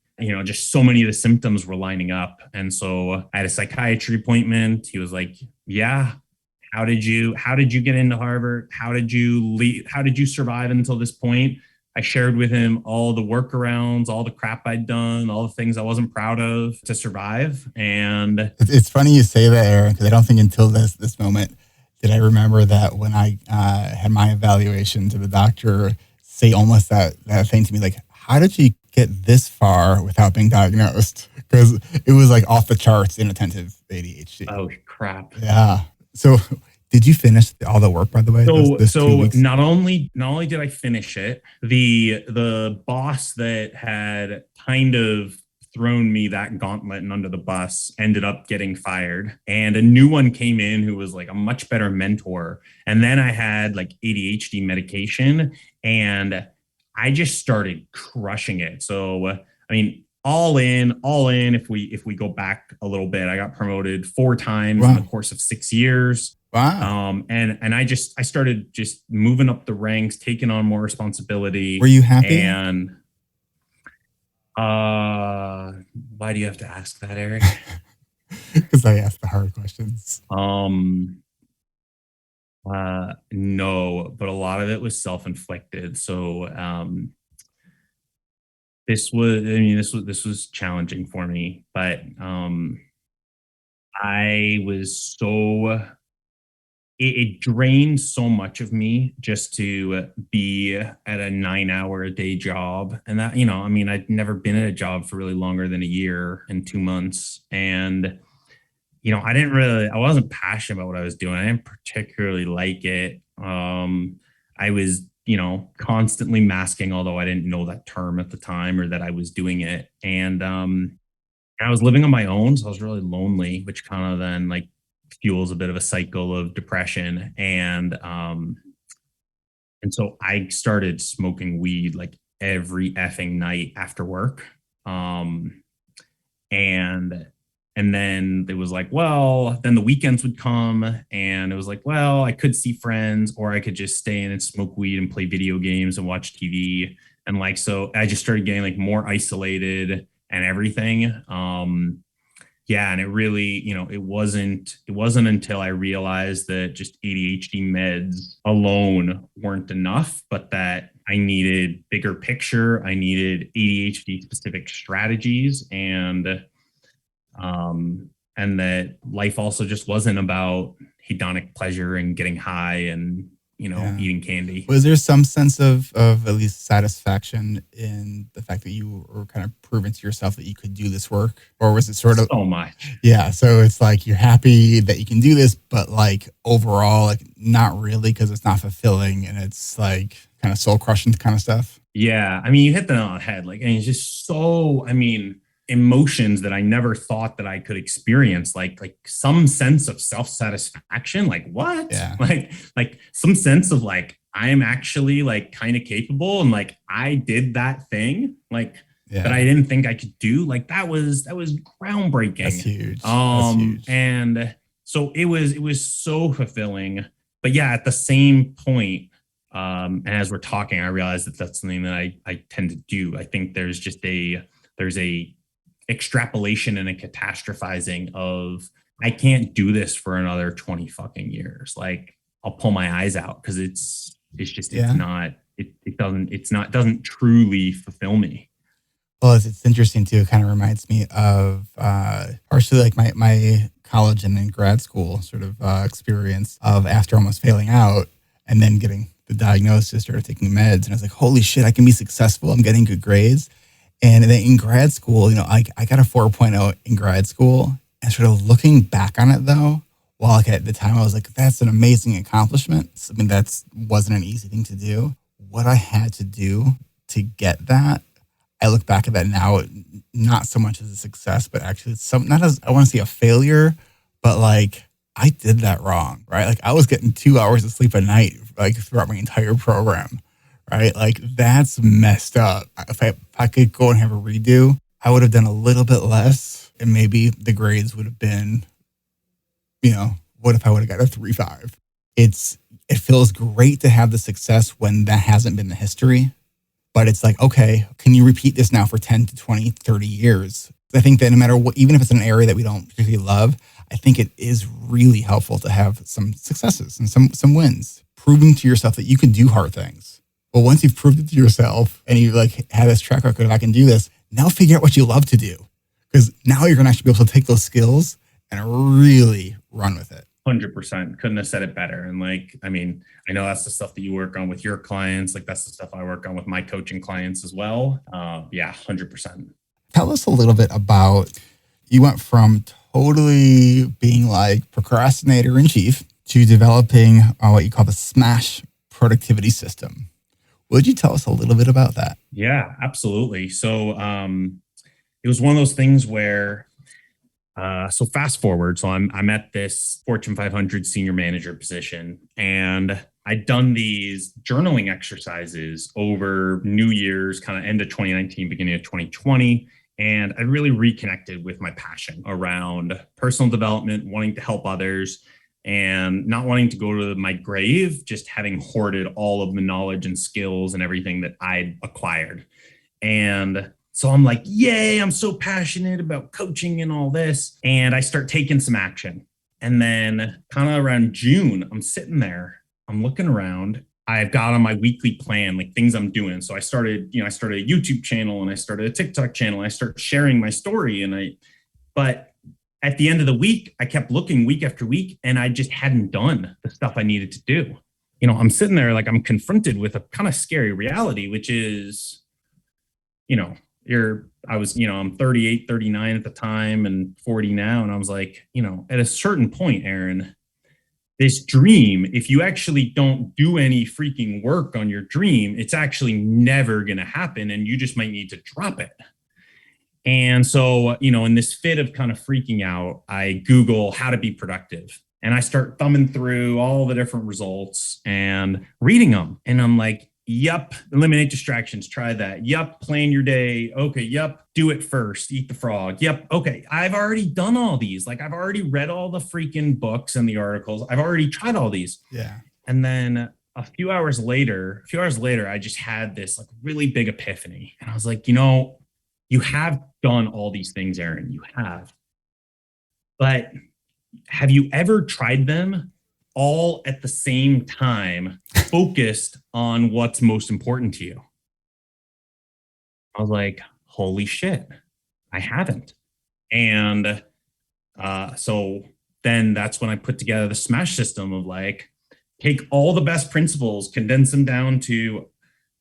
just so many of the symptoms were lining up. And so I had a psychiatry appointment. He was like, yeah, how did you get into Harvard? How did you survive until this point? I shared with him all the workarounds, all the crap I'd done, all the things I wasn't proud of to survive. And it's funny you say that, Aron, because I don't think until this moment did I remember that when I had my evaluation to the doctor say almost that thing to me, like, how did you get this far without being diagnosed? Because it was like off the charts inattentive ADHD. Oh, crap. Yeah. So did you finish all the work, by the way? So not only did I finish it, the boss that had kind of thrown me that gauntlet and under the bus ended up getting fired, and a new one came in who was like a much better mentor. And then I had like ADHD medication, and I just started crushing it. So, I mean, all in, if we go back a little bit, I got promoted 4 times in the course of 6 years. Wow. And I started just moving up the ranks, taking on more responsibility. Were you happy? And why do you have to ask that, Eric? Because I asked the hard questions. No, but a lot of it was self-inflicted. So this was challenging for me, but I was so it drained so much of me just to be at a 9-hour-a-day job. And that, I'd never been at a job for really longer than a year and 2 months. And, I wasn't passionate about what I was doing. I didn't particularly like it. I was, constantly masking, although I didn't know that term at the time or that I was doing it. And I was living on my own. So I was really lonely, which kind of then like fuels a bit of a cycle of depression. And so I started smoking weed like every effing night after work. Um, and and then it was like, well, then the weekends would come and it was like, well, I could see friends or I could just stay in and smoke weed and play video games and watch TV. And like, so I just started getting like more isolated and everything. Yeah, and it really, it wasn't until I realized that just ADHD meds alone weren't enough, but that I needed bigger picture. I needed ADHD specific strategies, and that life also just wasn't about hedonic pleasure and getting high and Yeah. eating candy. Was there some sense of at least satisfaction in the fact that you were kind of proving to yourself that you could do this work? Or was it sort of So much. yeah, so it's like you're happy that you can do this, but like overall, like not really because it's not fulfilling and it's like kind of soul crushing kind of stuff? Yeah, I mean, you hit the nail on the head. Like, and it's just so, I mean, emotions that I never thought that I could experience, like some sense of self-satisfaction. Like, what? Yeah. Like some sense of like, I am actually like kind of capable and like I did that thing, like that I Yeah. didn't think I could do. Like that was groundbreaking. That's huge. That's huge. And so it was so fulfilling. But yeah, at the same point, and as we're talking, I realized that that's something that I tend to do. I think there's a extrapolation and a catastrophizing of I can't do this for another 20 fucking years. Like I'll pull my eyes out because it's Yeah. not doesn't truly fulfill me. Well, it's interesting too. It kind of reminds me of partially like my college and then grad school sort of experience of after almost failing out and then getting the diagnosis, started taking meds, and I was like, holy shit, I can be successful. I'm getting good grades. And then in grad school, I got a 4.0 in grad school, and sort of looking back on it though, while like at the time I was like, that's an amazing accomplishment. I mean, wasn't an easy thing to do. What I had to do to get that, I look back at that now, not so much as a success, but actually not as, I want to say a failure, but like I did that wrong, right? Like I was getting 2 hours of sleep a night, like throughout my entire program, right? Like that's messed up. If I could go and have a redo, I would have done a little bit less and maybe the grades would have been, what if I would have got a 3.5? It feels great to have the success when that hasn't been the history. But it's like, okay, can you repeat this now for 10 to 20, 30 years? I think that no matter what, even if it's an area that we don't particularly love, I think it is really helpful to have some successes and some wins, proving to yourself that you can do hard things. But once you've proved it to yourself and you like have this track record of I can do this, now figure out what you love to do. Because now you're going to actually be able to take those skills and really run with it. 100%. Couldn't have said it better. And like, I mean, I know that's the stuff that you work on with your clients. Like that's the stuff I work on with my coaching clients as well. Yeah, 100%. Tell us a little bit about, you went from totally being like procrastinator in chief to developing what you call the SMASH productivity system. Would you tell us a little bit about that? Yeah, absolutely. So it was one of those things where, so fast forward. So I'm at this Fortune 500 senior manager position, and I'd done these journaling exercises over New Year's, kind of end of 2019, beginning of 2020. And I really reconnected with my passion around personal development, wanting to help others, and not wanting to go to my grave, just having hoarded all of the knowledge and skills and everything that I'd acquired. And so I'm like, yay, I'm so passionate about coaching and all this. And I start taking some action. And then kind of around June, I'm sitting there, I'm looking around. I've got on my weekly plan, like things I'm doing. So I started a YouTube channel and I started a TikTok channel. And I started sharing my story. But at the end of the week, I kept looking week after week and I just hadn't done the stuff I needed to do. I'm sitting there like I'm confronted with a kind of scary reality, which is, I'm 38, 39 at the time and 40 now. And I was like, at a certain point, Aaron, this dream, if you actually don't do any freaking work on your dream, it's actually never going to happen. And you just might need to drop it. And so, in this fit of kind of freaking out, I Google how to be productive. And I start thumbing through all the different results and reading them. And I'm like, yep, eliminate distractions. Try that. Yep, plan your day. Okay, yep, do it first. Eat the frog. Yep, okay. I've already done all these. Like, I've already read all the freaking books and the articles. I've already tried all these. Yeah. And then a few hours later, I just had this like really big epiphany. And I was like, you have done all these things, Aaron. You have. But have you ever tried them all at the same time, focused on what's most important to you? I was like, holy shit, I haven't. And so then that's when I put together the SMASH system of like, take all the best principles, condense them down to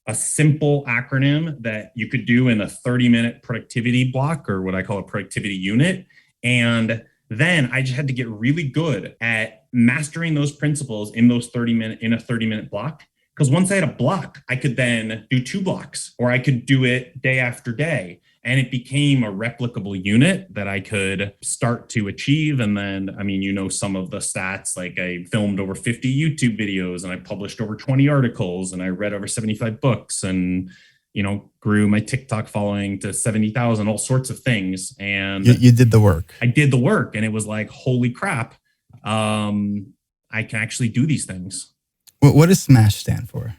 a simple acronym that you could do in a 30-minute productivity block, or what I call a productivity unit. And then I just had to get really good at mastering those principles in a 30-minute block. Because once I had a block, I could then do 2 blocks, or I could do it day after day. And it became a replicable unit that I could start to achieve. And then, some of the stats, like I filmed over 50 YouTube videos and I published over 20 articles and I read over 75 books and, grew my TikTok following to 70,000, all sorts of things. And you did the work. I did the work, and it was like, holy crap. I can actually do these things. What does SMASH stand for?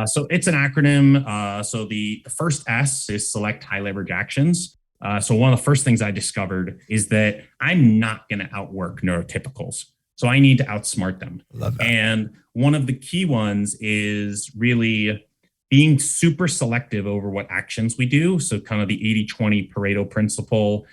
So it's an acronym. So the first S is select high leverage actions. So one of the first things I discovered is that I'm not going to outwork neurotypicals. So I need to outsmart them. Love that. And one of the key ones is really being super selective over what actions we do. So kind of the 80-20 Pareto principle.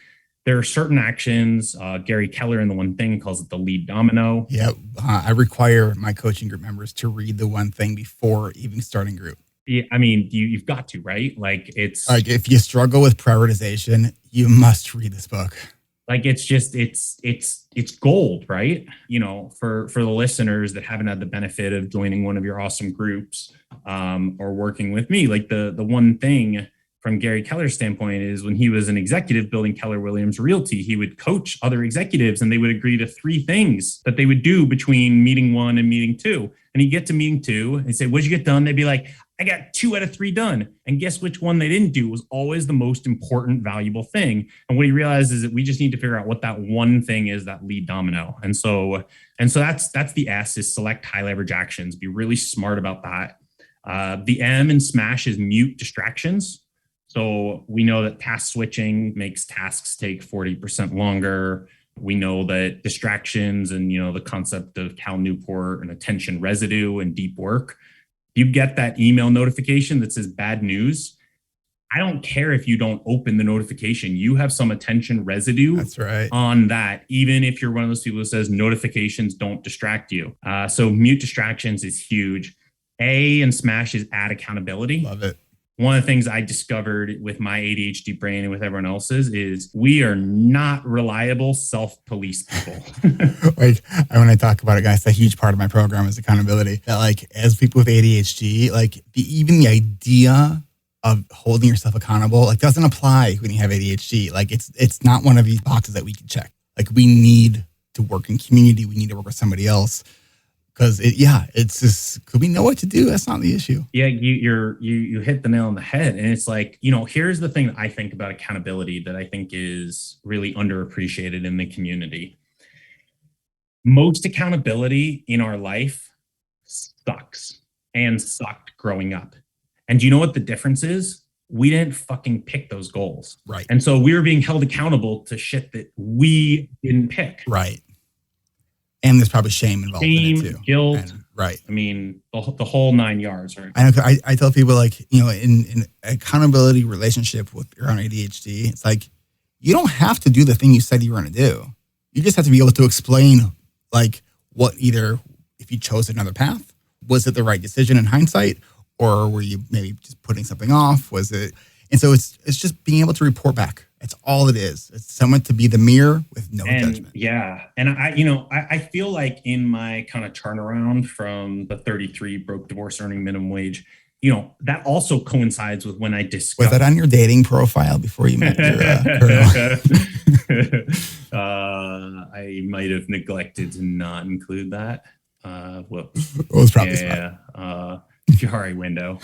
There are certain actions, Gary Keller in the One Thing calls it the lead domino. Yeah, I require my coaching group members to read the One Thing before even starting group. Yeah, you've got to, right? Like, it's like, if you struggle with prioritization, you must read this book. Like, it's just, it's gold, right? For the listeners that haven't had the benefit of joining one of your awesome groups, or working with me, like the One Thing from Gary Keller's standpoint is, when he was an executive building Keller Williams Realty, he would coach other executives and they would agree to 3 things that they would do between meeting 1 and meeting 2. And he'd get to meeting 2 and say, what'd you get done? They'd be like, I got 2 out of 3 done. And guess which one they didn't do was always the most important, valuable thing. And what he realized is that we just need to figure out what that one thing is, that lead domino. And so that's the S, is select high leverage actions. Be really smart about that. The M in SMASH is mute distractions. So we know that task switching makes tasks take 40% longer. We know that distractions and, the concept of Cal Newport and attention residue and deep work. You get that email notification that says bad news. I don't care if you don't open the notification. You have some attention residue. That's right. On that, even if you're one of those people who says notifications don't distract you. So mute distractions is huge. A in SMASH is add accountability. Love it. One of the things I discovered with my ADHD brain and with everyone else's is we are not reliable self-police people. Like, when I talk about it, guys, a huge part of my program is accountability. That, like, as people with ADHD, like, even the idea of holding yourself accountable, like, doesn't apply when you have ADHD. Like, it's not one of these boxes that we can check. Like, we need to work in community. We need to work with somebody else. Because it's just, because we know what to do. That's not the issue. Yeah, you hit the nail on the head. And it's like, here's the thing that I think about accountability that I think is really underappreciated in the community. Most accountability in our life sucks and sucked growing up. And do you know what the difference is? We didn't fucking pick those goals. Right. And so we were being held accountable to shit that we didn't pick. Right. And there's probably shame involved in it too. Guilt. Right. The whole 9 yards, right? I tell people, like, in accountability relationship with your own ADHD, it's like, you don't have to do the thing you said you were going to do. You just have to be able to explain, like, what, either if you chose another path, was it the right decision in hindsight, or were you maybe just putting something off? Was it? And so it's just being able to report back. It's all it is. It's someone to be the mirror with no judgment. Yeah. And I feel like in my kind of turnaround from the 33 broke, divorce, earning minimum wage, that also coincides with when I discuss. Was that on your dating profile before you met your girl? I might have neglected to not include that. Whoops. It was probably smart. Ferrari window.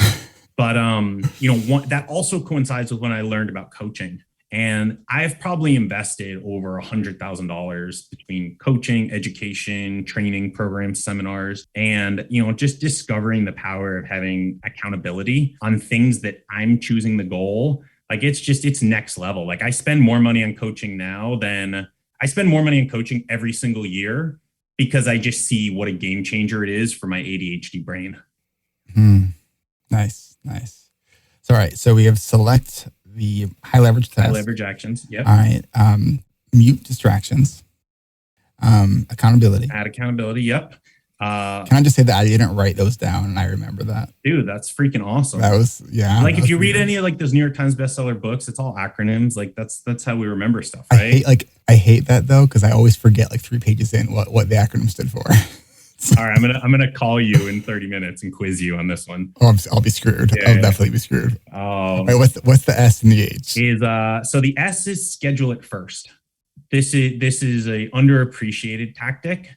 But that also coincides with when I learned about coaching. And I've probably invested over $100,000 between coaching, education, training programs, seminars, and, just discovering the power of having accountability on things that I'm choosing the goal. Like, it's next level. Like, I spend more money on coaching now than I spend more money on coaching every single year because I just see what a game changer it is for my ADHD brain. Nice. So, all right. So we have select the high leverage test. High leverage actions. Yep. All right. Mute distractions. Accountability. Add accountability. Yep. Can I just say that I didn't write those down and I remember that? Dude, that's freaking awesome. That was, yeah. Like, if you read any of like those New York Times bestseller books, it's all acronyms. Like, that's how we remember stuff, right? I hate that though, because I always forget like 3 pages in what the acronym stood for. All right, I'm gonna call you in 30 minutes and quiz you on this one. Oh, I'll be screwed. I'll definitely be screwed. Oh, wait, what's the S and the H? So the S is schedule it first. This is a underappreciated tactic,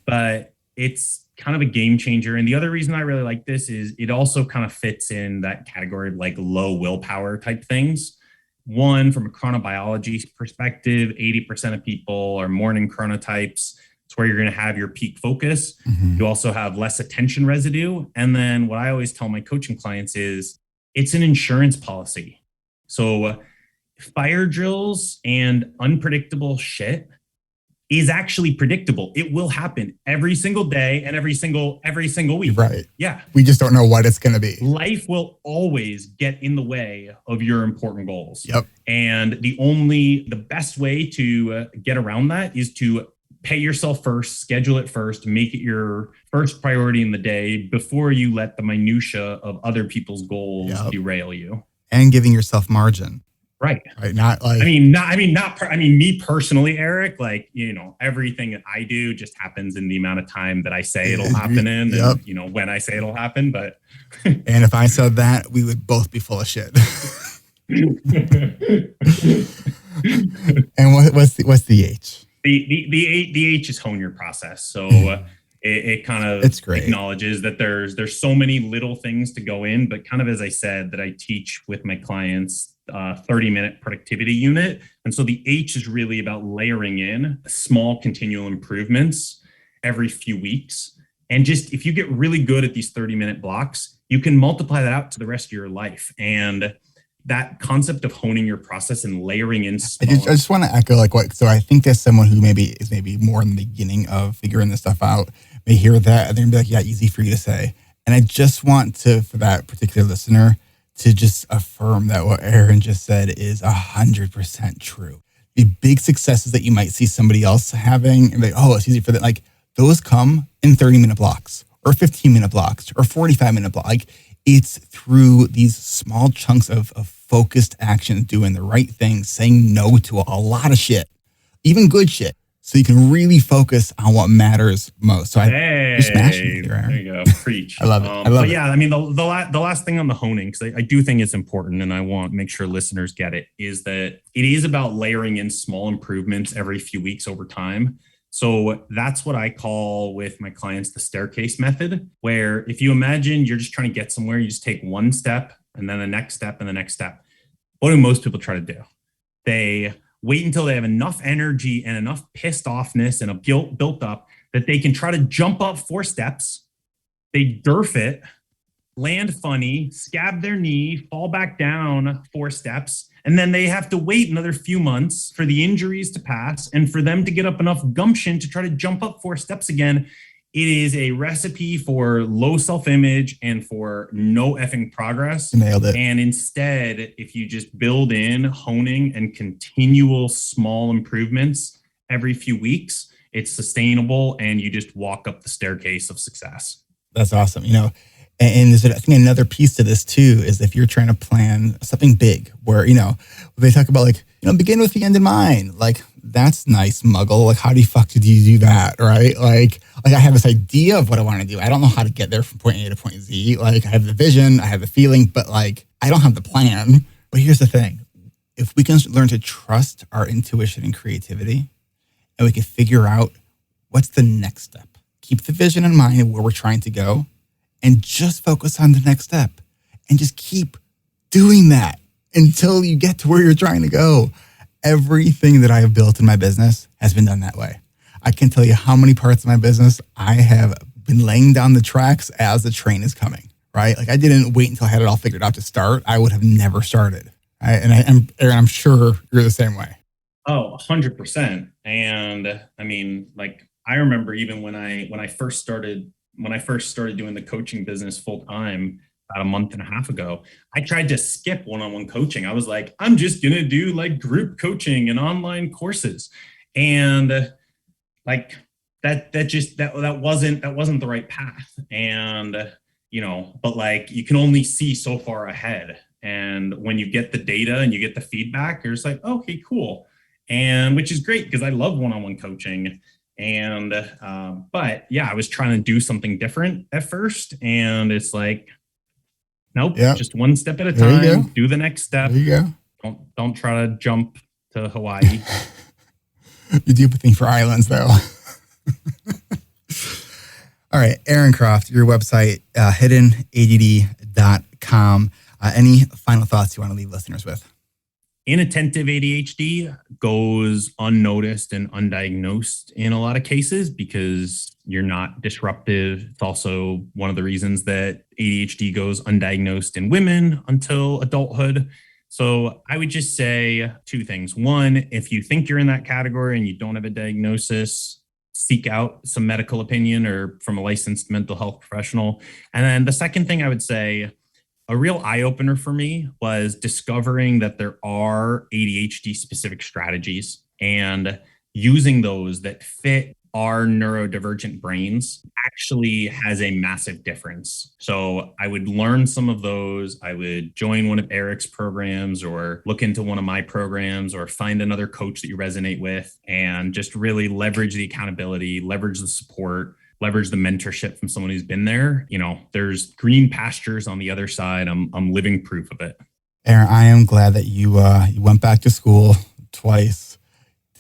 but it's kind of a game changer. And the other reason I really like this is it also kind of fits in that category of like low willpower type things. One, from a chronobiology perspective, 80% of people are morning chronotypes. It's where you're going to have your peak focus. You also have less attention residue. And then what I always tell my coaching clients is it's an insurance policy. So fire drills and unpredictable shit is actually predictable. It will happen every single day and every single week. Right. Yeah. We just don't know what it's going to be. Life will always get in the way of your important goals. Yep. And the best way to get around that is to pay yourself first, schedule it first, make it your first priority in the day before you let the minutia of other people's goals derail you. And giving yourself margin. Right. Not like, me personally, Eric, like, everything that I do just happens in the amount of time that I say it'll happen in, and, when I say it'll happen. But, and if I said that, we would both be full of shit. And what's the H? The H is hone your process. So it kind of acknowledges that there's so many little things to go in, but kind of, as I said, that I teach with my clients 30-minute productivity unit. And so the H is really about layering in small continual improvements every few weeks. And just, if you get really good at these 30-minute blocks, you can multiply that out to the rest of your life. And that concept of honing your process and layering in small. I just want to echo so I think there's someone who is more in the beginning of figuring this stuff out, may hear that and then be like, yeah, easy for you to say. And I just want to, for that particular listener, to just affirm that what Aron just said is 100% true. The big successes that you might see somebody else having, and it's easy for them. Like, those come in 30-minute blocks or 15-minute blocks or 45-minute blocks. Like, it's through these small chunks of focused action, doing the right thing, saying no to a lot of shit, even good shit, so you can really focus on what matters most. So you're smashing it here, Aron. There you go. Preach. I love it. Yeah, I mean, the last thing on the honing, because I do think it's important, and I want to make sure listeners get it, is that it is about layering in small improvements every few weeks over time. So that's what I call with my clients the staircase method, where if you imagine you're just trying to get somewhere, you just take one step and then the next step and the next step. What do most people try to do? They wait until they have enough energy and enough pissed offness and a guilt built up that they can try to jump up 4 steps. They derf it, land funny, scab their knee, fall back down 4 steps. And then they have to wait another few months for the injuries to pass and for them to get up enough gumption to try to jump up 4 steps again. It is a recipe for low self-image and for no effing progress. Nailed it. And instead, if you just build in honing and continual small improvements every few weeks, it's sustainable and you just walk up the staircase of success. That's awesome. And there's, I think, another piece to this too, is if you're trying to plan something big where, they talk about begin with the end in mind. Like, that's nice, muggle. Like, how the fuck did you do that? Right. Like I have this idea of what I want to do. I don't know how to get there from point A to point Z. Like, I have the vision, I have the feeling, but like, I don't have the plan. But here's the thing. If we can learn to trust our intuition and creativity, and we can figure out what's the next step, keep the vision in mind of where we're trying to go, and just focus on the next step, and just keep doing that until you get to where you're trying to go. Everything that I have built in my business has been done that way. I can tell you how many parts of my business I have been laying down the tracks as the train is coming, right? Like, I didn't wait until I had it all figured out to start. I would have never started. Right? And Aaron, I'm sure you're the same way. Oh, 100%. And I mean, like, I remember even when I first started doing the coaching business full time about a month and a half ago, I tried to skip one-on-one coaching. I was like, I'm just going to do like group coaching and online courses. And like that wasn't the right path. And, but like, you can only see so far ahead. And when you get the data and you get the feedback, you're just like, okay, cool. And which is great because I love one-on-one coaching. And, but yeah, I was trying to do something different at first. And it's like, nope, just one step at a time, do the next step. There you go. Don't try to jump to Hawaii. You do a thing for islands though. All right, Aron Croft, your website, hiddenadd.com. Any final thoughts you want to leave listeners with? Inattentive ADHD goes unnoticed and undiagnosed in a lot of cases because you're not disruptive. It's also one of the reasons that ADHD goes undiagnosed in women until adulthood. So I would just say two things. One, if you think you're in that category and you don't have a diagnosis, seek out some medical opinion or from a licensed mental health professional. And then the second thing I would say, a real eye-opener for me was discovering that there are ADHD-specific strategies and using those that fit our neurodivergent brains actually has a massive difference. So I would learn some of those. I would join one of Eric's programs or look into one of my programs or find another coach that you resonate with and just really leverage the accountability, leverage the support, leverage the mentorship from someone who's been there. There's green pastures on the other side. I'm living proof of it. Aron, I am glad that you went back to school twice,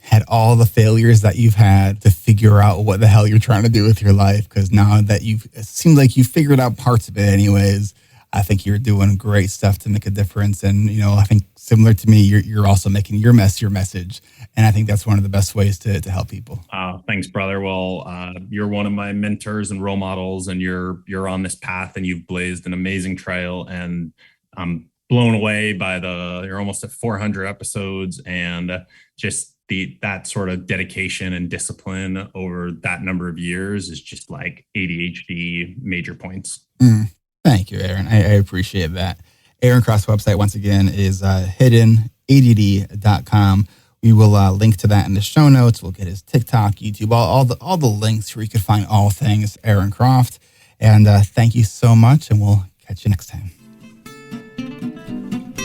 had all the failures that you've had to figure out what the hell you're trying to do with your life. Because now that it seems like you figured out parts of it anyways, I think you're doing great stuff to make a difference. And, I think similar to me, you're also making your mess your message. And I think that's one of the best ways to help people. Thanks, brother. Well, you're one of my mentors and role models, and you're on this path and you've blazed an amazing trail. And I'm blown away by you're almost at 400 episodes and just that sort of dedication and discipline over that number of years is just like ADHD major points. Thank you, Aron. I appreciate that. Aron Croft's website, once again, is hiddenadd.com. We will link to that in the show notes. We'll get his TikTok, YouTube, all the links where you can find all things Aron Croft. And thank you so much, and we'll catch you next time.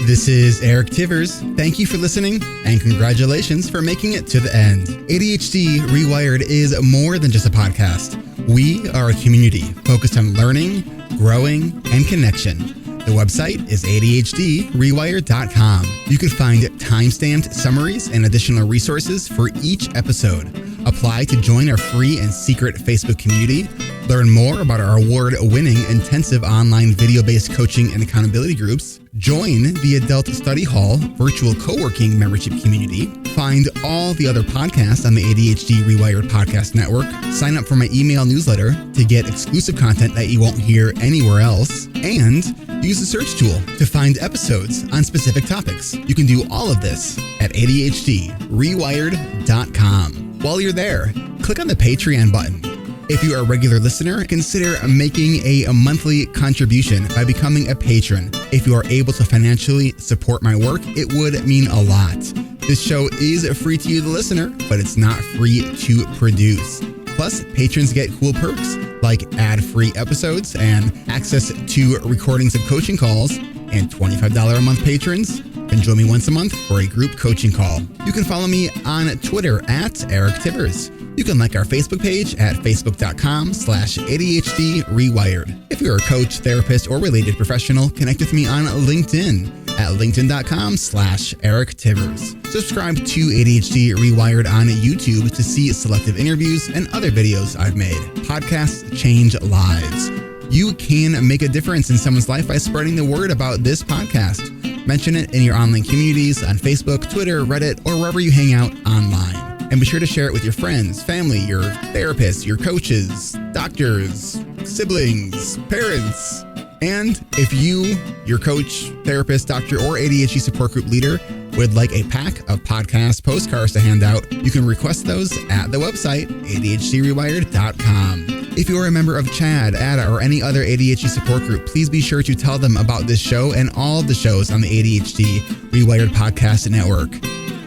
This is Eric Tivers. Thank you for listening, and congratulations for making it to the end. ADHD Rewired is more than just a podcast. We are a community focused on learning, growing, and connection. The website is ADHD-rewired.com. You can find time-stamped summaries and additional resources for each episode. Apply to join our free and secret Facebook community. Learn more about our award-winning intensive online video-based coaching and accountability groups. Join the Adult Study Hall virtual co-working membership community. Find all the other podcasts on the ADHD Rewired Podcast Network. Sign up for my email newsletter to get exclusive content that you won't hear anywhere else. And use the search tool to find episodes on specific topics. You can do all of this at ADHDrewired.com. While you're there, click on the Patreon button. If you are a regular listener, consider making a monthly contribution by becoming a patron. If you are able to financially support my work, it would mean a lot. This show is free to you, the listener, but it's not free to produce. Plus, patrons get cool perks like ad-free episodes and access to recordings of coaching calls, and $25 a month patrons can join me once a month for a group coaching call. You can follow me on Twitter at Eric Tivers. You can like our Facebook page at facebook.com/ADHD rewired. If you're a coach, therapist, or related professional, connect with me on LinkedIn at linkedin.com/Eric Tivers. Subscribe to ADHD Rewired on YouTube to see selective interviews and other videos I've made. Podcasts change lives. You can make a difference in someone's life by spreading the word about this podcast. Mention it in your online communities on Facebook, Twitter, Reddit, or wherever you hang out online. And be sure to share it with your friends, family, your therapists, your coaches, doctors, siblings, parents. And if you, your coach, therapist, doctor, or ADHD support group leader would like a pack of podcast postcards to hand out, you can request those at the website, ADHDrewired.com. If you're a member of CHAD, ADA, or any other ADHD support group, please be sure to tell them about this show and all the shows on the ADHD Rewired Podcast Network.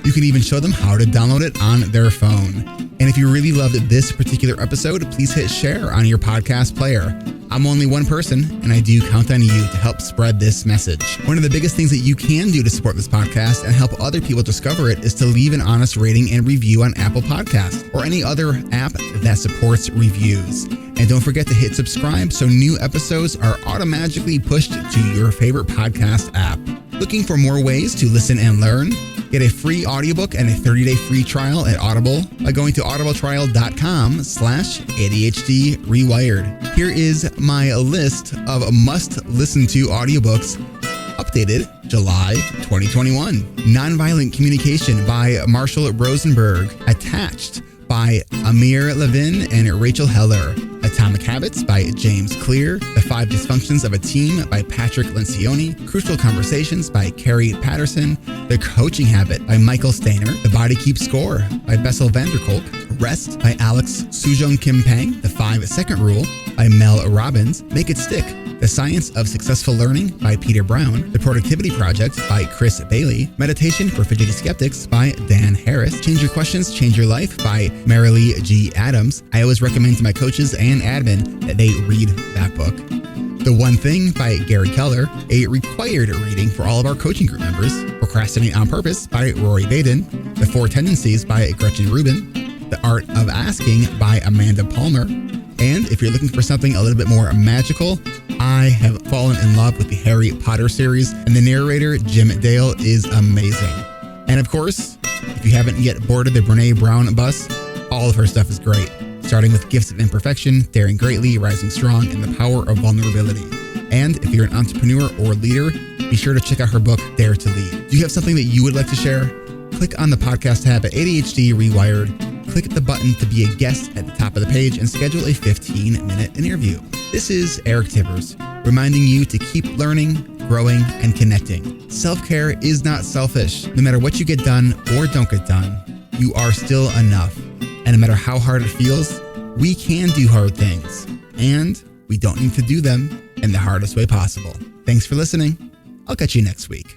You can even show them how to download it on their phone. And if you really loved this particular episode, please hit share on your podcast player. I'm only one person, and I do count on you to help spread this message. One of the biggest things that you can do to support this podcast and help other people discover it is to leave an honest rating and review on Apple Podcasts or any other app that supports reviews. And don't forget to hit subscribe so new episodes are automatically pushed to your favorite podcast app. Looking for more ways to listen and learn? Get a free audiobook and a 30-day free trial at Audible by going to audibletrial.com/ADHD rewired. Here is my list of must-listen-to audiobooks updated July 2021. Nonviolent Communication by Marshall Rosenberg. Attached by Amir Levin and Rachel Heller. Atomic Habits by James Clear. The 5 Dysfunctions of a Team by Patrick Lencioni. Crucial Conversations by Carrie Patterson. The Coaching Habit by Michael Stainer. The Body Keeps Score by Bessel van der Kolk. Rest by Alex Sujong Kim Pang. The 5-Second Rule by Mel Robbins. Make It Stick. The Science of Successful Learning by Peter Brown. The Productivity Project by Chris Bailey. Meditation for Fidgety Skeptics by Dan Harris. Change Your Questions, Change Your Life by Marilee G. Adams. I always recommend to my coaches and admin that they read that book. The One Thing by Gary Keller, a required reading for all of our coaching group members. Procrastinate on Purpose by Rory Baden. The 4 Tendencies by Gretchen Rubin. The Art of Asking by Amanda Palmer. And if you're looking for something a little bit more magical, I have fallen in love with the Harry Potter series, and the narrator, Jim Dale, is amazing. And of course, if you haven't yet boarded the Brene Brown bus, all of her stuff is great, starting with Gifts of Imperfection, Daring Greatly, Rising Strong, and the Power of Vulnerability. And if you're an entrepreneur or leader, be sure to check out her book, Dare to Lead. Do you have something that you would like to share? Click on the podcast tab at ADHD Rewired. Click the button to be a guest at the top of the page and schedule a 15-minute interview. This is Eric Tivers, reminding you to keep learning, growing, and connecting. Self-care is not selfish. No matter what you get done or don't get done, you are still enough. And no matter how hard it feels, we can do hard things. And we don't need to do them in the hardest way possible. Thanks for listening. I'll catch you next week.